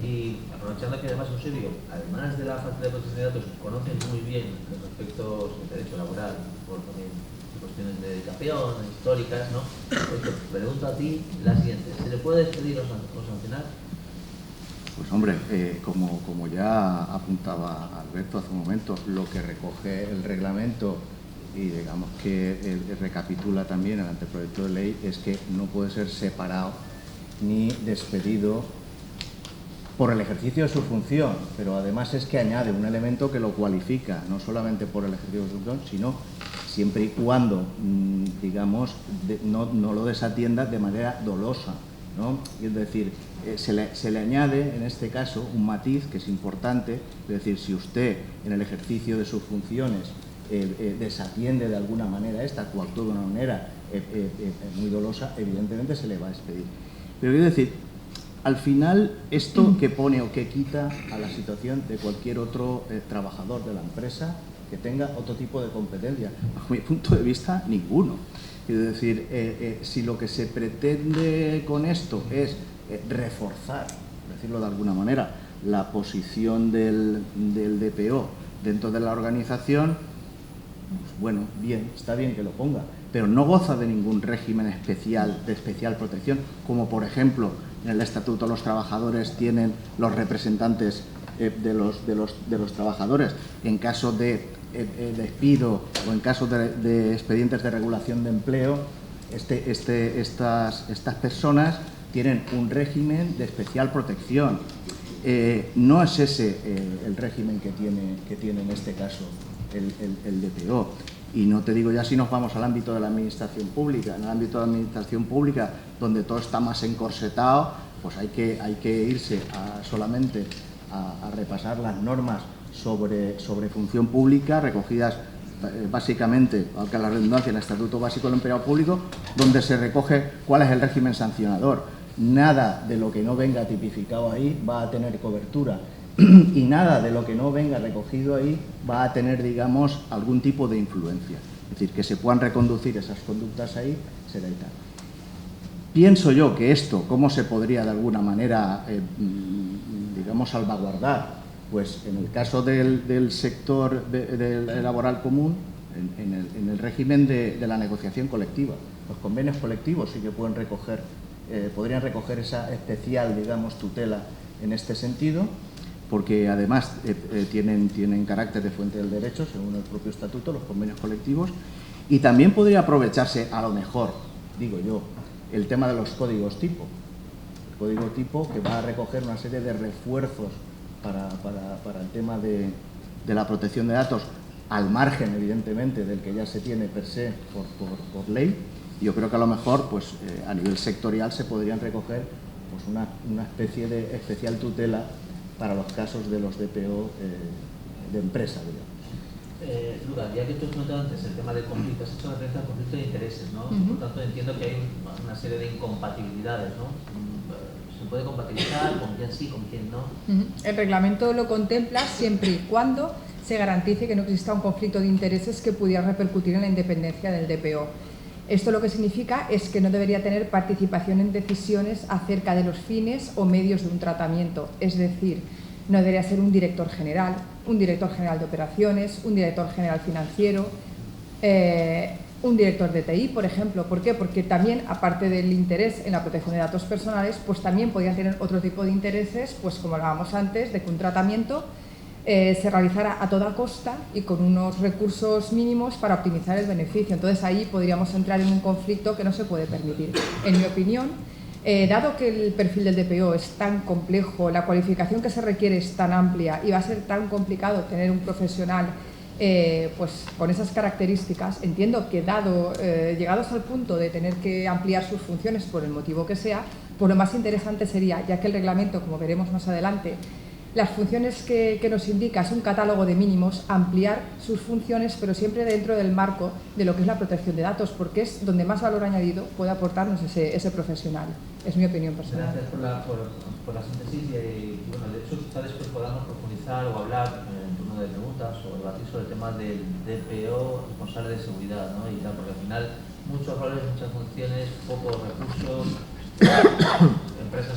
Y aprovechando que además Eusebio, además de la falta de protección de datos, conocen muy bien los aspectos del derecho laboral, por también cuestiones de dedicación, históricas, ¿no? Pues te pregunto a ti la siguiente: ¿se le puede despedir o sancionar? Pues hombre, como ya apuntaba Alberto hace un momento, lo que recoge el reglamento y digamos que recapitula también el anteproyecto de ley es que no puede ser separado ni despedido por el ejercicio de su función, pero además es que añade un elemento que lo cualifica, no solamente por el ejercicio de su función, sino siempre y cuando, digamos, no lo desatienda de manera dolosa, ¿no? Es decir, se le añade en este caso un matiz que es importante, es decir, si usted en el ejercicio de sus funciones desatiende de alguna manera esta o actúa de una manera muy dolosa, evidentemente se le va a despedir. Pero quiero decir, al final, esto que pone o que quita a la situación de cualquier otro trabajador de la empresa que tenga otro tipo de competencia. Bajo mi punto de vista, ninguno. Es decir, si lo que se pretende con esto es reforzar, por decirlo de alguna manera, la posición del DPO dentro de la organización, pues bueno, bien, está bien que lo ponga, pero no goza de ningún régimen especial, de especial protección, como por ejemplo en el Estatuto los trabajadores tienen los representantes de los trabajadores en caso de despido o en caso de expedientes de regulación de empleo. Estas personas tienen un régimen de especial protección. No es ese el régimen que tiene en este caso el DPO. Y no te digo ya si nos vamos al ámbito de la administración pública. En el ámbito de la administración pública, donde todo está más encorsetado, pues hay que irse solamente a repasar las normas sobre función pública, recogidas básicamente, aunque la redundancia, en el Estatuto Básico del Empleado Público, donde se recoge cuál es el régimen sancionador. Nada de lo que no venga tipificado ahí va a tener cobertura. Y nada de lo que no venga recogido ahí va a tener, digamos, algún tipo de influencia. Es decir, que se puedan reconducir esas conductas ahí, será y tal. Pienso yo que esto, ¿cómo se podría de alguna manera, digamos, salvaguardar? Pues en el caso del sector laboral común, en el régimen de la negociación colectiva. Los convenios colectivos sí que pueden podrían recoger esa especial, digamos, tutela en este sentido, porque además tienen carácter de fuente del derecho, según el propio estatuto, los convenios colectivos, y también podría aprovecharse, a lo mejor, digo yo, el tema de los códigos tipo. El código tipo que va a recoger una serie de refuerzos para el tema de la protección de datos, al margen, evidentemente, del que ya se tiene per se por ley. Yo creo que a lo mejor, pues, a nivel sectorial se podrían recoger pues, una especie de especial tutela para los casos de los DPO de empresa, digamos. Lucas, ya que tú has notado antes el tema del conflicto, has hecho referencia al conflicto de intereses, ¿no? Por tanto, entiendo que hay una serie de incompatibilidades, ¿no? ¿Se puede compatibilizar? ¿Con quién sí, con quién no? El reglamento lo contempla siempre y cuando se garantice que no exista un conflicto de intereses que pudiera repercutir en la independencia del DPO. Esto lo que significa es que no debería tener participación en decisiones acerca de los fines o medios de un tratamiento, es decir, no debería ser un director general de operaciones, un director general financiero, un director de TI, por ejemplo. ¿Por qué? Porque también, aparte del interés en la protección de datos personales, pues también podrían tener otro tipo de intereses, pues como hablábamos antes, de que un tratamiento se realizara a toda costa y con unos recursos mínimos para optimizar el beneficio. Entonces ahí podríamos entrar en un conflicto que no se puede permitir. En mi opinión, dado que el perfil del DPO es tan complejo, la cualificación que se requiere es tan amplia y va a ser tan complicado tener un profesional pues con esas características, entiendo que llegados al punto de tener que ampliar sus funciones por el motivo que sea, pues lo más interesante sería, ya que el reglamento, como veremos más adelante, las funciones que nos indica es un catálogo de mínimos, ampliar sus funciones, pero siempre dentro del marco de lo que es la protección de datos, porque es donde más valor añadido puede aportarnos ese profesional. Es mi opinión personal. Gracias por la síntesis y bueno, de hecho quizá después podamos profundizar o hablar en turno de preguntas o debatir sobre el tema del DPO responsable de seguridad, ¿no? Y tal, porque al final muchos roles, muchas funciones, pocos recursos, empresas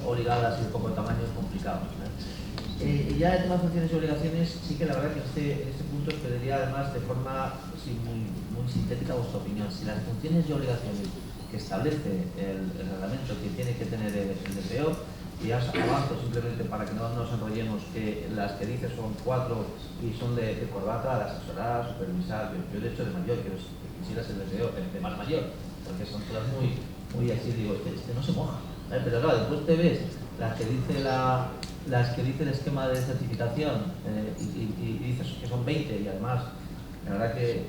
o obligadas y de poco tamaño es complicado. Ya el tema de funciones y obligaciones, sí que la verdad que en este punto os pediría además de forma muy sintética vuestra opinión. Si las funciones y obligaciones que establece el reglamento que tiene que tener el DPO, y ya os avanzo simplemente para que no nos enrollemos, que las que dice son 4 y son de corbata, de asesorar, supervisar. Yo de hecho de mayor, que quisiera ser de más mayor, porque son todas muy así, digo, este no se moja. Pero claro, después te ves las que dice el esquema de certificación y dices que son 20 y además, la verdad que,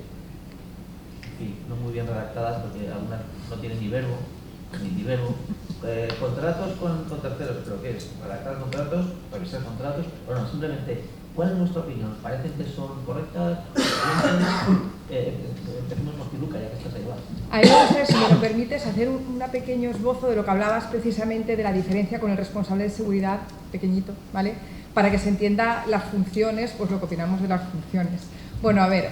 en fin, no muy bien redactadas porque algunas no tienen ni verbo. Contratos con terceros, ¿pero qué es? Redactar contratos, revisar contratos, o no, simplemente, ¿cuál es vuestra opinión? ¿Parecen que son correctas? Empecemos por Piluca, ya que estás ahí. A mí me gustaría, si me lo permites, hacer un pequeño esbozo de lo que hablabas precisamente de la diferencia con el responsable de seguridad, pequeñito, ¿vale? Para que se entienda las funciones, pues lo que opinamos de las funciones. Bueno, a ver,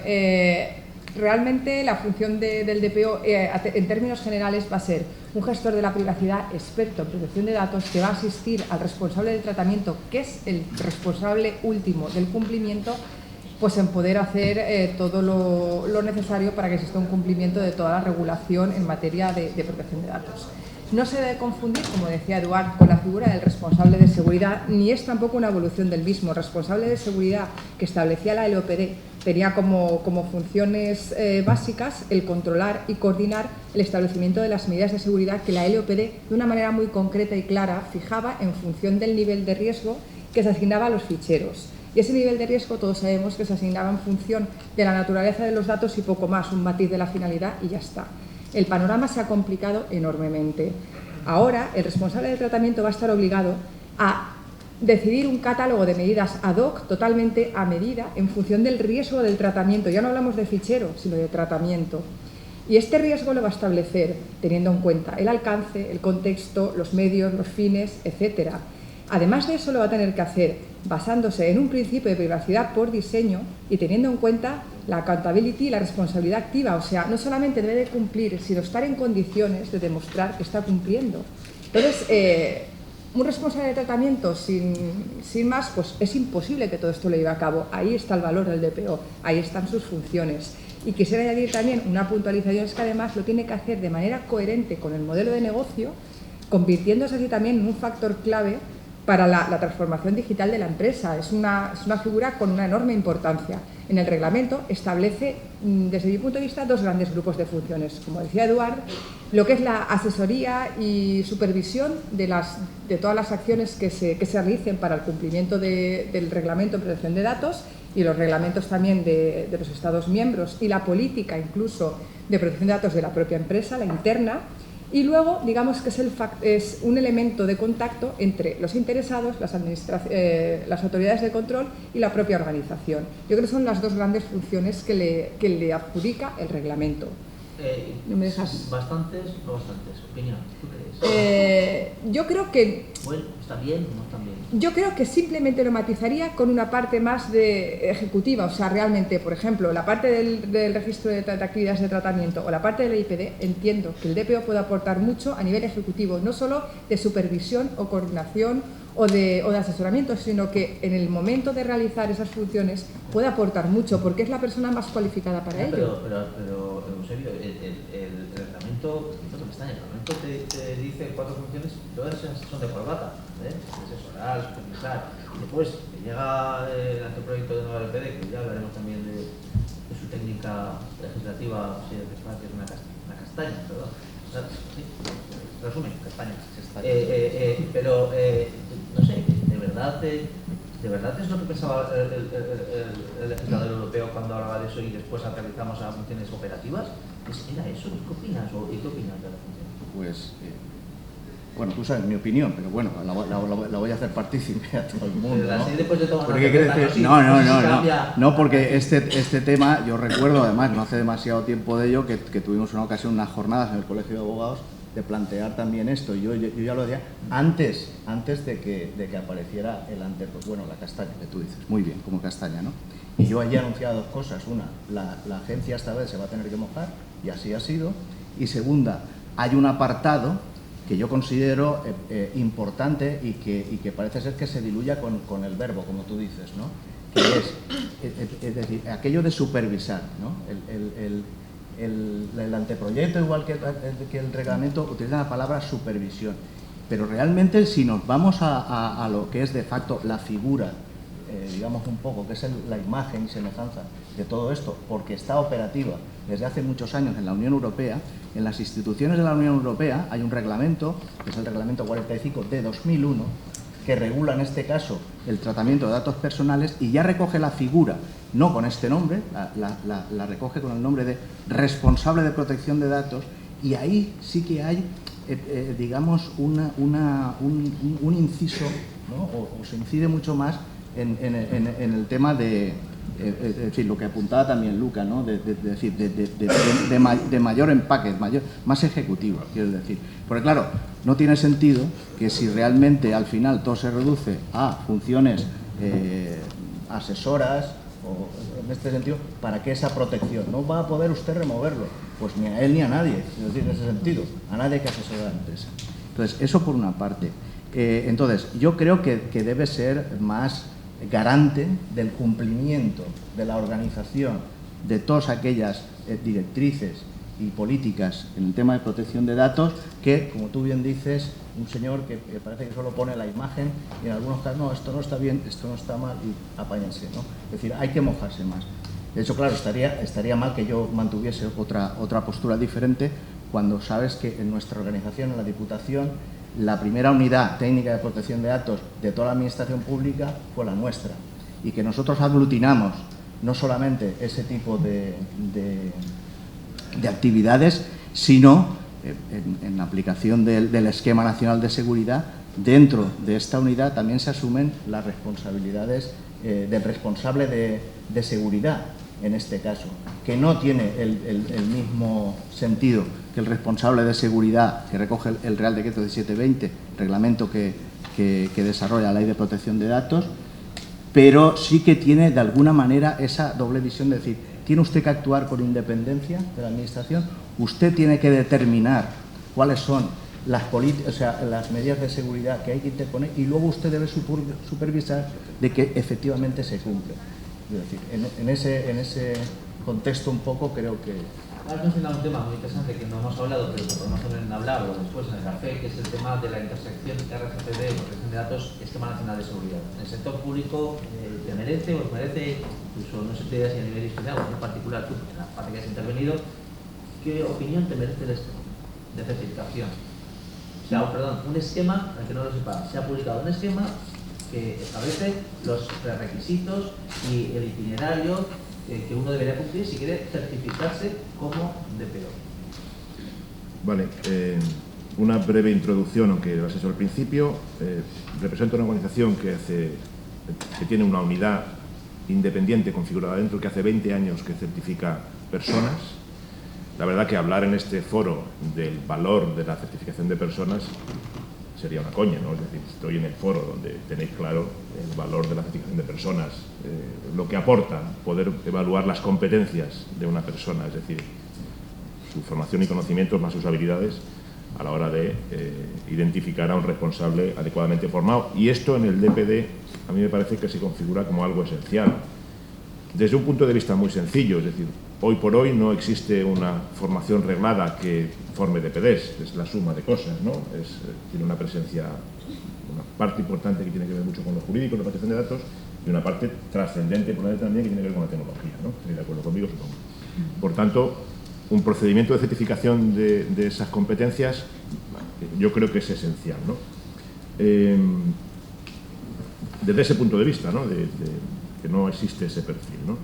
realmente la función del DPO en términos generales va a ser un gestor de la privacidad experto en protección de datos que va a asistir al responsable del tratamiento, que es el responsable último del cumplimiento, pues en poder hacer todo lo necesario para que exista un cumplimiento de toda la regulación en materia de protección de datos. No se debe confundir, como decía Eduard, con la figura del responsable de seguridad, ni es tampoco una evolución del mismo. El responsable de seguridad que establecía la LOPD tenía como funciones básicas el controlar y coordinar el establecimiento de las medidas de seguridad que la LOPD, de una manera muy concreta y clara, fijaba en función del nivel de riesgo que se asignaba a los ficheros. Y ese nivel de riesgo todos sabemos que se asignaba en función de la naturaleza de los datos y poco más, un matiz de la finalidad y ya está. El panorama se ha complicado enormemente. Ahora, el responsable del tratamiento va a estar obligado a decidir un catálogo de medidas ad hoc, totalmente a medida, en función del riesgo del tratamiento. Ya no hablamos de fichero, sino de tratamiento. Y este riesgo lo va a establecer teniendo en cuenta el alcance, el contexto, los medios, los fines, etc. Además de eso, lo va a tener que hacer basándose en un principio de privacidad por diseño y teniendo en cuenta la accountability y la responsabilidad activa. O sea, no solamente debe de cumplir, sino estar en condiciones de demostrar que está cumpliendo. Entonces, un responsable de tratamiento sin más, pues es imposible que todo esto lo lleve a cabo. Ahí está el valor del DPO, ahí están sus funciones. Y quisiera añadir también una puntualización, es que además lo tiene que hacer de manera coherente con el modelo de negocio, convirtiéndose así también en un factor clave para la transformación digital de la empresa. Es una figura con una enorme importancia. En el reglamento establece, desde mi punto de vista, dos grandes grupos de funciones. Como decía Eduard, lo que es la asesoría y supervisión de todas las acciones que se realicen para el cumplimiento del reglamento de protección de datos y los reglamentos también de los Estados miembros y la política incluso de protección de datos de la propia empresa, la interna. Y luego, digamos que es un elemento de contacto entre los interesados, las autoridades de control y la propia organización. Yo creo que son las dos grandes funciones que le adjudica el reglamento. ¿No me dejas? ¿Bastantes o no bastantes? ¿Opinión? ¿Tú crees? Yo creo que... Bueno, ¿está bien o no está bien? Yo creo que simplemente lo matizaría con una parte más de ejecutiva, o sea, realmente, por ejemplo, la parte del registro de actividades de tratamiento o la parte del IPD, entiendo que el DPO puede aportar mucho a nivel ejecutivo, no solo de supervisión o coordinación o de asesoramiento, sino que en el momento de realizar esas funciones puede aportar mucho, porque es la persona más cualificada para ello. Pero Eusebio, el reglamento, te dice 4 funciones, todas esas son de corbata, asesorar, supervisar, y después llega el anteproyecto de nueva LPD, que ya hablaremos también de su técnica legislativa, si es una castaña, perdón. O sea, sí, resumen, castaña. Pero, no sé, ¿de verdad es lo que pensaba el legislador europeo cuando hablaba de eso y después aterrizamos a funciones operativas? ¿Era eso? ¿Qué opinas? ¿Y qué opinas de la función? Pues, bueno, tú sabes mi opinión, pero bueno, la voy a hacer partícipe a todo el mundo, ¿no? No, porque este tema, yo recuerdo, además, no hace demasiado tiempo de ello, que tuvimos una ocasión, unas jornadas en el Colegio de Abogados, de plantear también esto. Yo ya lo decía antes de que apareciera la castaña, que tú dices, muy bien, como castaña, ¿no? Y yo allí he anunciado dos cosas. Una, la agencia esta vez se va a tener que mojar, y así ha sido. Y segunda, hay un apartado que yo considero importante y que parece ser que se diluya con el verbo, como tú dices, ¿no? Que es decir, aquello de supervisar, ¿no? El anteproyecto, igual que el reglamento, utiliza la palabra supervisión, pero realmente si nos vamos a lo que es de facto la figura, digamos un poco, que es la imagen y semejanza de todo esto, porque está operativa desde hace muchos años en la Unión Europea. En las instituciones de la Unión Europea hay un reglamento, que es el Reglamento 45 de 2001, que regula en este caso el tratamiento de datos personales y ya recoge la figura, no con este nombre, la recoge con el nombre de responsable de protección de datos, y ahí sí que hay, digamos, un inciso, ¿no? o se incide mucho más en el tema de, es decir, lo que apuntaba también Luca, ¿no? de mayor empaque, más ejecutivo, quiero decir. Porque claro, no tiene sentido que si realmente al final todo se reduce a funciones asesoras, o en este sentido, ¿para qué esa protección? No va a poder usted removerlo, pues ni a él ni a nadie, es decir, en ese sentido, a nadie que asesore a la empresa. Entonces, eso por una parte. Entonces, yo creo que debe ser más garante del cumplimiento de la organización de todas aquellas directrices y políticas en el tema de protección de datos, que, como tú bien dices, un señor que parece que solo pone la imagen y en algunos casos, no, esto no está bien, esto no está mal y apáñense, ¿no? Es decir, hay que mojarse más. De hecho, claro, estaría mal que yo mantuviese otra postura diferente cuando sabes que en nuestra organización, en la Diputación, la primera unidad técnica de protección de datos de toda la administración pública fue la nuestra, y que nosotros aglutinamos no solamente ese tipo de actividades, sino en la aplicación del Esquema Nacional de Seguridad. Dentro de esta unidad también se asumen las responsabilidades del responsable de seguridad, en este caso, que no tiene el mismo sentido que el responsable de seguridad que recoge el Real Decreto 1720, reglamento que desarrolla la Ley de Protección de Datos, pero sí que tiene de alguna manera esa doble visión de decir, tiene usted que actuar con independencia de la Administración, usted tiene que determinar cuáles son las medidas de seguridad que hay que interponer, y luego usted debe supervisar de que efectivamente se cumple. Es decir, en ese contexto un poco creo que... Has mencionado un tema muy interesante que no hemos hablado, pero que podemos también hablar después en el café, que es el tema de la intersección RGPD, protección de datos, Esquema Nacional de Seguridad. En el sector público te merece, os merece, incluso no sé si a nivel institucional o en particular tú, en la parte que has intervenido, ¿qué opinión te merece el esquema de certificación? O sea, perdón, un esquema, para que no lo sepa, se ha publicado un esquema que establece los requisitos y el itinerario que uno debería cumplir si quiere certificarse como DPO. Vale, una breve introducción, aunque lo has hecho al principio. Represento una organización que tiene una unidad independiente configurada dentro, que hace 20 años que certifica personas. La verdad que hablar en este foro del valor de la certificación de personas sería una coña, ¿no? Es decir, estoy en el foro donde tenéis claro el valor de la certificación de personas, lo que aporta poder evaluar las competencias de una persona, es decir, su formación y conocimientos más sus habilidades a la hora de identificar a un responsable adecuadamente formado. Y esto en el DPD a mí me parece que se configura como algo esencial. Desde un punto de vista muy sencillo, es decir, hoy por hoy no existe una formación reglada que forme DPDs, es la suma de cosas, ¿no? Tiene una presencia, una parte importante que tiene que ver mucho con lo jurídico, la protección de datos, y una parte trascendente por también que tiene que ver con la tecnología, ¿no? ¿Estáis de acuerdo conmigo, supongo? Por tanto, un procedimiento de certificación de esas competencias yo creo que es esencial, ¿no? Desde ese punto de vista, ¿no? Que no existe ese perfil, ¿no?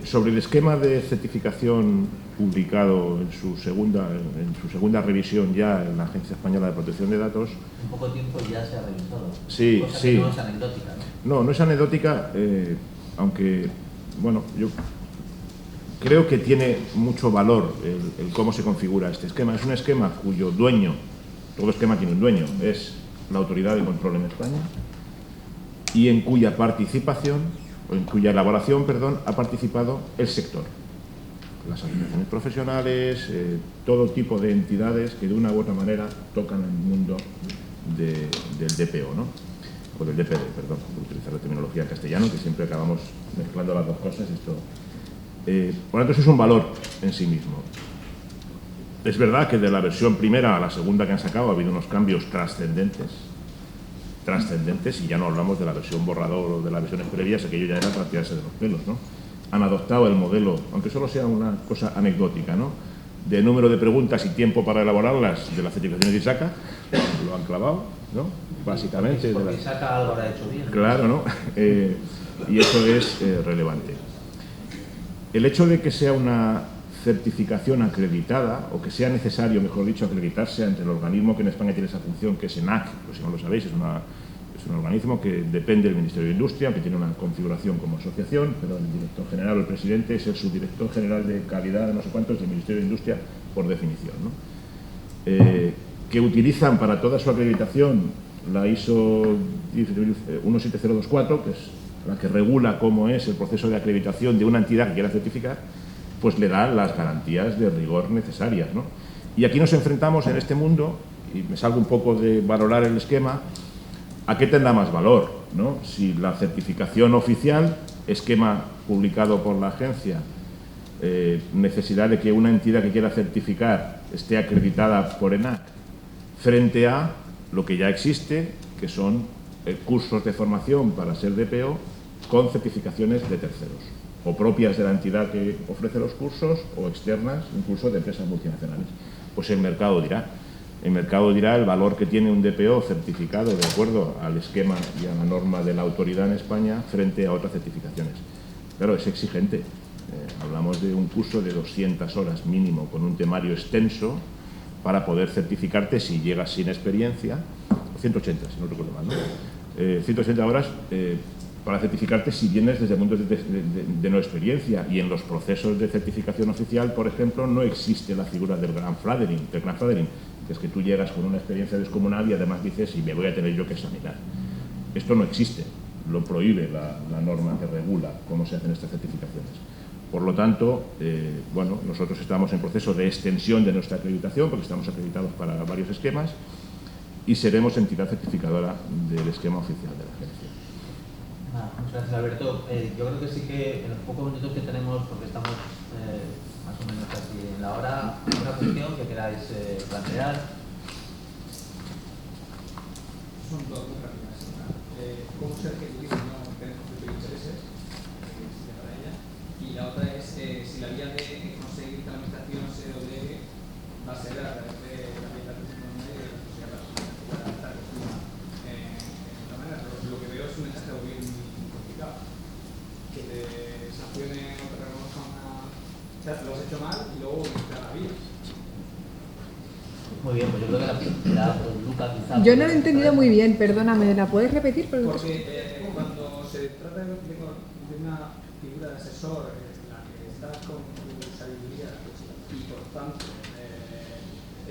Sobre el esquema de certificación publicado en su segunda revisión ya en la Agencia Española de Protección de Datos. En poco tiempo ya se ha revisado. Sí, cosa sí. Que no es anecdótica, ¿no? No es anecdótica, aunque, bueno, yo creo que tiene mucho valor el cómo se configura este esquema. Es un esquema cuyo dueño, todo esquema tiene un dueño, es la Autoridad de Control en España, y en cuya participación, o en cuya elaboración, perdón, ha participado el sector. las asociaciones profesionales, todo tipo de entidades que de una u otra manera tocan el mundo del DPO, ¿no? O del DPD, perdón, por utilizar la terminología en castellano, que siempre acabamos mezclando las dos cosas. Por lo tanto, eso es un valor en sí mismo. Es verdad que de la versión primera a la segunda que han sacado ha habido unos cambios trascendentes, y ya no hablamos de la versión borrador o de las versiones previas, aquello ya era para tirarse de los pelos, ¿no? Han adoptado el modelo, aunque solo sea una cosa anecdótica, ¿no?, de número de preguntas y tiempo para elaborarlas de las certificaciones de ISACA, lo han clavado, ¿no?, básicamente. Porque ISACA algo habrá hecho bien. Claro, ¿no? Y eso es relevante. El hecho de que sea una certificación acreditada, o que sea necesario, mejor dicho, acreditarse ante el organismo que en España tiene esa función, que es ENAC, pues si no lo sabéis, es un organismo que depende del Ministerio de Industria, que tiene una configuración como asociación, pero el director general o el presidente es el subdirector general de calidad, no sé cuántos, del Ministerio de Industria, por definición, ¿no? Que utilizan para toda su acreditación la ISO 17024, que es la que regula cómo es el proceso de acreditación de una entidad que quiera certificar, pues le da las garantías de rigor necesarias, ¿no? Y aquí nos enfrentamos en este mundo, y me salgo un poco de valorar el esquema, ¿a qué tendrá más valor, ¿no? Si la certificación oficial, esquema publicado por la agencia, necesidad de que una entidad que quiera certificar esté acreditada por ENAC, frente a lo que ya existe, que son cursos de formación para ser DPO con certificaciones de terceros, o propias de la entidad que ofrece los cursos, o externas, incluso de empresas multinacionales. Pues el mercado dirá. El mercado dirá el valor que tiene un DPO certificado de acuerdo al esquema y a la norma de la autoridad en España frente a otras certificaciones. Claro, es exigente. Hablamos de un curso de 200 horas mínimo, con un temario extenso, para poder certificarte si llegas sin experiencia, 180, si no recuerdo mal, ¿no? 180 horas para certificarte si vienes desde mundos de no experiencia. Y en los procesos de certificación oficial, por ejemplo, no existe la figura del grandfathering, que es que tú llegas con una experiencia descomunal y además dices, y me voy a tener yo que examinar. Esto no existe, lo prohíbe la norma que regula cómo se hacen estas certificaciones. Por lo tanto, bueno, nosotros estamos en proceso de extensión de nuestra acreditación, porque estamos acreditados para varios esquemas, y seremos entidad certificadora del esquema oficial de la agencia. Muchas gracias, Alberto. Yo creo que sí que en los pocos minutos que tenemos, porque estamos más o menos casi en la hora, una cuestión que queráis plantear. Son dos muy rápidas. ¿Cómo ser que no tenemos conflicto de intereses? Para ella. Y la otra es si la vía de conseguir que la administración se doblegue va a ser a través de la vía de la administración y de la sociedad para estar de esta manera. Lo que veo es un mensaje bien complicado. Que te sancione o te reconozca o sea, lo has hecho mal y luego te la vía. Muy bien, pues yo creo que la Luca quizá... Yo no lo he entendido muy bien, perdóname, ¿la puedes repetir? Porque cuando se trata de una figura de asesor en la que estás con tu sabiduría y por tanto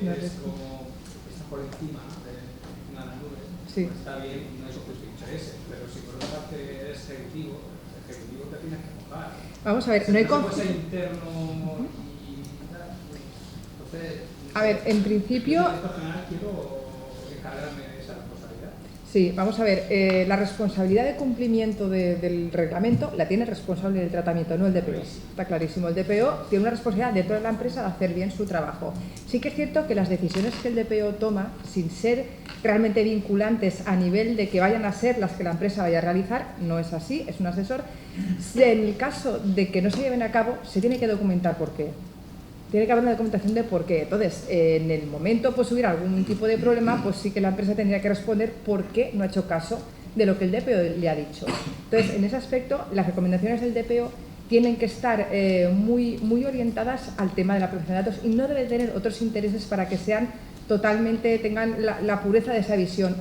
eres como estás por encima de una de las nubes, sí, pues está bien, no hay conflicto de intereses, pero si por otra parte eres ejecutivo te tienes que mojar. Vamos a ver, no hay conflicto. Interno y tal, entonces... A ver, en principio... quiero encargarme de esa responsabilidad. Sí, vamos a ver, la responsabilidad de cumplimiento del reglamento la tiene el responsable del tratamiento, no el DPO. Está clarísimo, el DPO tiene una responsabilidad dentro de la empresa de hacer bien su trabajo. Sí que es cierto que las decisiones que el DPO toma, sin ser realmente vinculantes a nivel de que vayan a ser las que la empresa vaya a realizar, no es así, es un asesor. En el caso de que no se lleven a cabo, se tiene que documentar por qué. Tiene que haber una documentación de por qué. Entonces, en el momento pues hubiera algún tipo de problema, pues sí que la empresa tendría que responder por qué no ha hecho caso de lo que el DPO le ha dicho. Entonces, en ese aspecto, las recomendaciones del DPO tienen que estar muy orientadas al tema de la protección de datos y no deben tener otros intereses para que sean totalmente, tengan la pureza de esa visión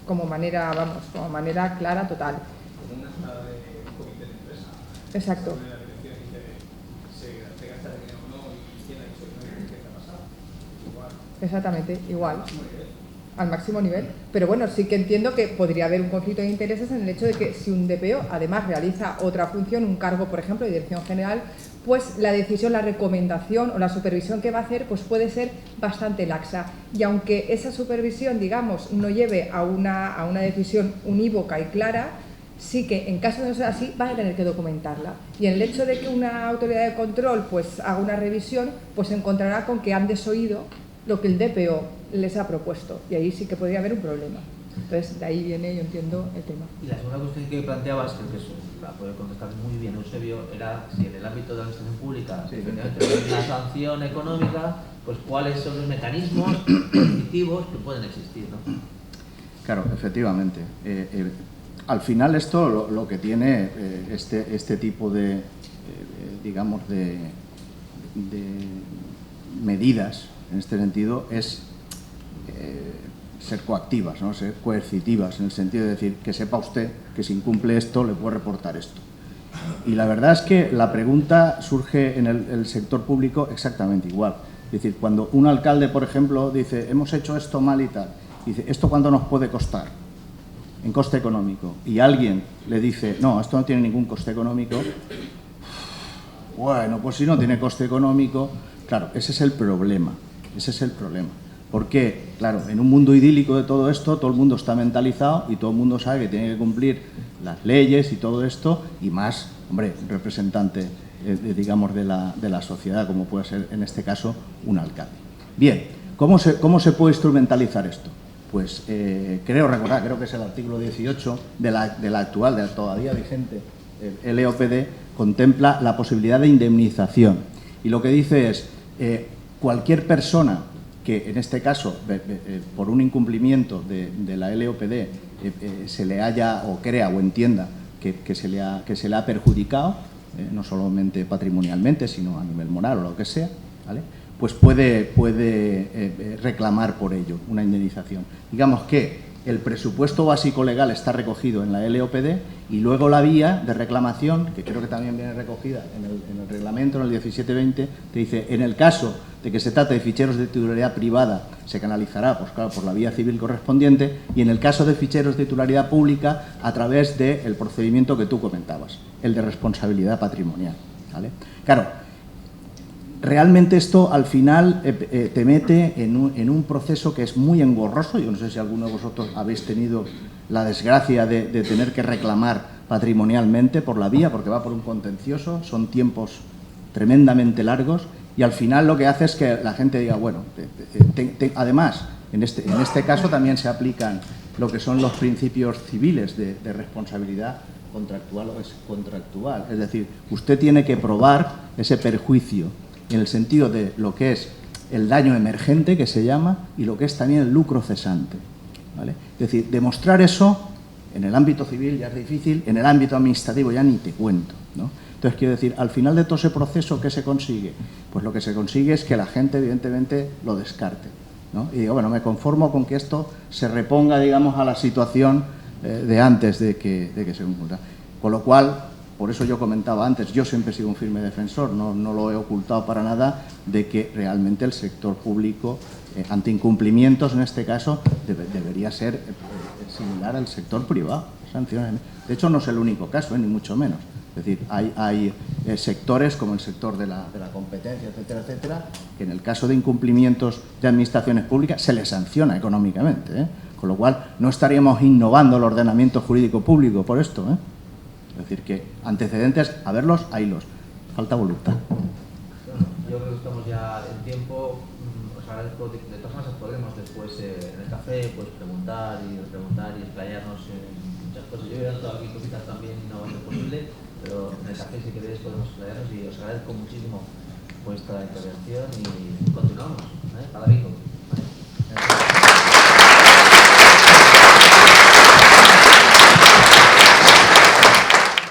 como manera, vamos, como manera clara, total. Como una sala de un comité de empresa. Exacto. Igual. Exactamente, igual. al máximo nivel. Pero bueno, sí que entiendo que podría haber un conflicto de intereses en el hecho de que si un DPO además realiza otra función, un cargo, por ejemplo, de dirección general, pues la decisión, la recomendación o la supervisión que va a hacer pues puede ser bastante laxa. Y aunque esa supervisión, digamos, no lleve a una decisión unívoca y clara, sí que en caso de no ser así van a tener que documentarla. Y en el hecho de que una autoridad de control pues haga una revisión, pues se encontrará con que han desoído lo que el DPO les ha propuesto. Y ahí sí que podría haber un problema. Entonces, de ahí viene, yo entiendo, el tema. Y la segunda cuestión que planteabas, creo que eso la puede contestar muy bien Eusebio, era si en el ámbito de la administración pública efectivamente hay una sanción económica, pues cuáles son los mecanismos coercitivos que pueden existir, ¿no? Claro, efectivamente. Al final esto lo que tiene este tipo de, digamos, de medidas, en este sentido, es ser coactivas, ¿no? Ser coercitivas, en el sentido de decir que sepa usted que si incumple esto le puede reportar esto. Y la verdad es que la pregunta surge en el sector público exactamente igual. Es decir, cuando un alcalde, por ejemplo, dice hemos hecho esto mal y tal, dice ¿esto cuánto nos puede costar? En coste económico. Y alguien le dice no, esto no tiene ningún coste económico. Bueno, pues si no tiene coste económico, claro, ese es el problema. Ese es el problema. Porque, claro, en un mundo idílico de todo esto, todo el mundo está mentalizado y todo el mundo sabe que tiene que cumplir las leyes y todo esto, y más, hombre, un representante, digamos, de la sociedad, como puede ser en este caso un alcalde. Bien, ¿cómo se puede instrumentalizar esto? Pues creo que es el artículo 18 de la actual, de la todavía vigente LOPD, contempla la posibilidad de indemnización. Y lo que dice es, cualquier persona que en este caso, por un incumplimiento de la LOPD, se le haya o crea o entienda que se le ha perjudicado, no solamente patrimonialmente, sino a nivel moral o lo que sea, ¿vale? Pues puede reclamar por ello una indemnización. Digamos que el presupuesto básico legal está recogido en la LOPD y luego la vía de reclamación, que creo que también viene recogida en el reglamento, en el 1720, te dice, en el caso de que se trate de ficheros de titularidad privada, se canalizará, pues claro, por la vía civil correspondiente, y en el caso de ficheros de titularidad pública, a través del procedimiento que tú comentabas, el de responsabilidad patrimonial, ¿vale? Claro, realmente esto al final te mete en un proceso que es muy engorroso. Yo no sé si alguno de vosotros habéis tenido la desgracia de tener que reclamar patrimonialmente por la vía, porque va por un contencioso, son tiempos tremendamente largos y al final lo que hace es que la gente diga, bueno, además, en este caso también se aplican lo que son los principios civiles de responsabilidad contractual o excontractual. Es decir, usted tiene que probar ese perjuicio en el sentido de lo que es el daño emergente, que se llama, y lo que es también el lucro cesante, ¿vale? Es decir, demostrar eso en el ámbito civil ya es difícil, en el ámbito administrativo ya ni te cuento, ¿no? Entonces, quiero decir, al final de todo ese proceso, ¿qué se consigue? Pues lo que se consigue es que la gente, evidentemente, lo descarte, ¿no? Y digo, bueno, me conformo con que esto se reponga, digamos, a la situación de antes de que se cumpla. Con lo cual, por eso yo comentaba antes, yo siempre he sido un firme defensor, no lo he ocultado para nada, de que realmente el sector público, ante incumplimientos en este caso, debería ser similar al sector privado. Sanciones. De hecho, no es el único caso, ni mucho menos. Es decir, hay sectores como el sector de la competencia, etcétera, etcétera, que en el caso de incumplimientos de administraciones públicas se les sanciona económicamente, ¿eh? Con lo cual no estaríamos innovando el ordenamiento jurídico público por esto, ¿eh? Es decir, que antecedentes, a verlos, haylos. Falta voluntad. Bueno, yo creo que estamos ya en tiempo. Os agradezco. De todas maneras, podremos después en el café pues preguntar y explayarnos en muchas cosas. Yo he notado aquí cositas también no va a ser posible, pero en el café, si queréis, podemos explayarnos y os agradezco muchísimo vuestra intervención y continuamos. Para Vico.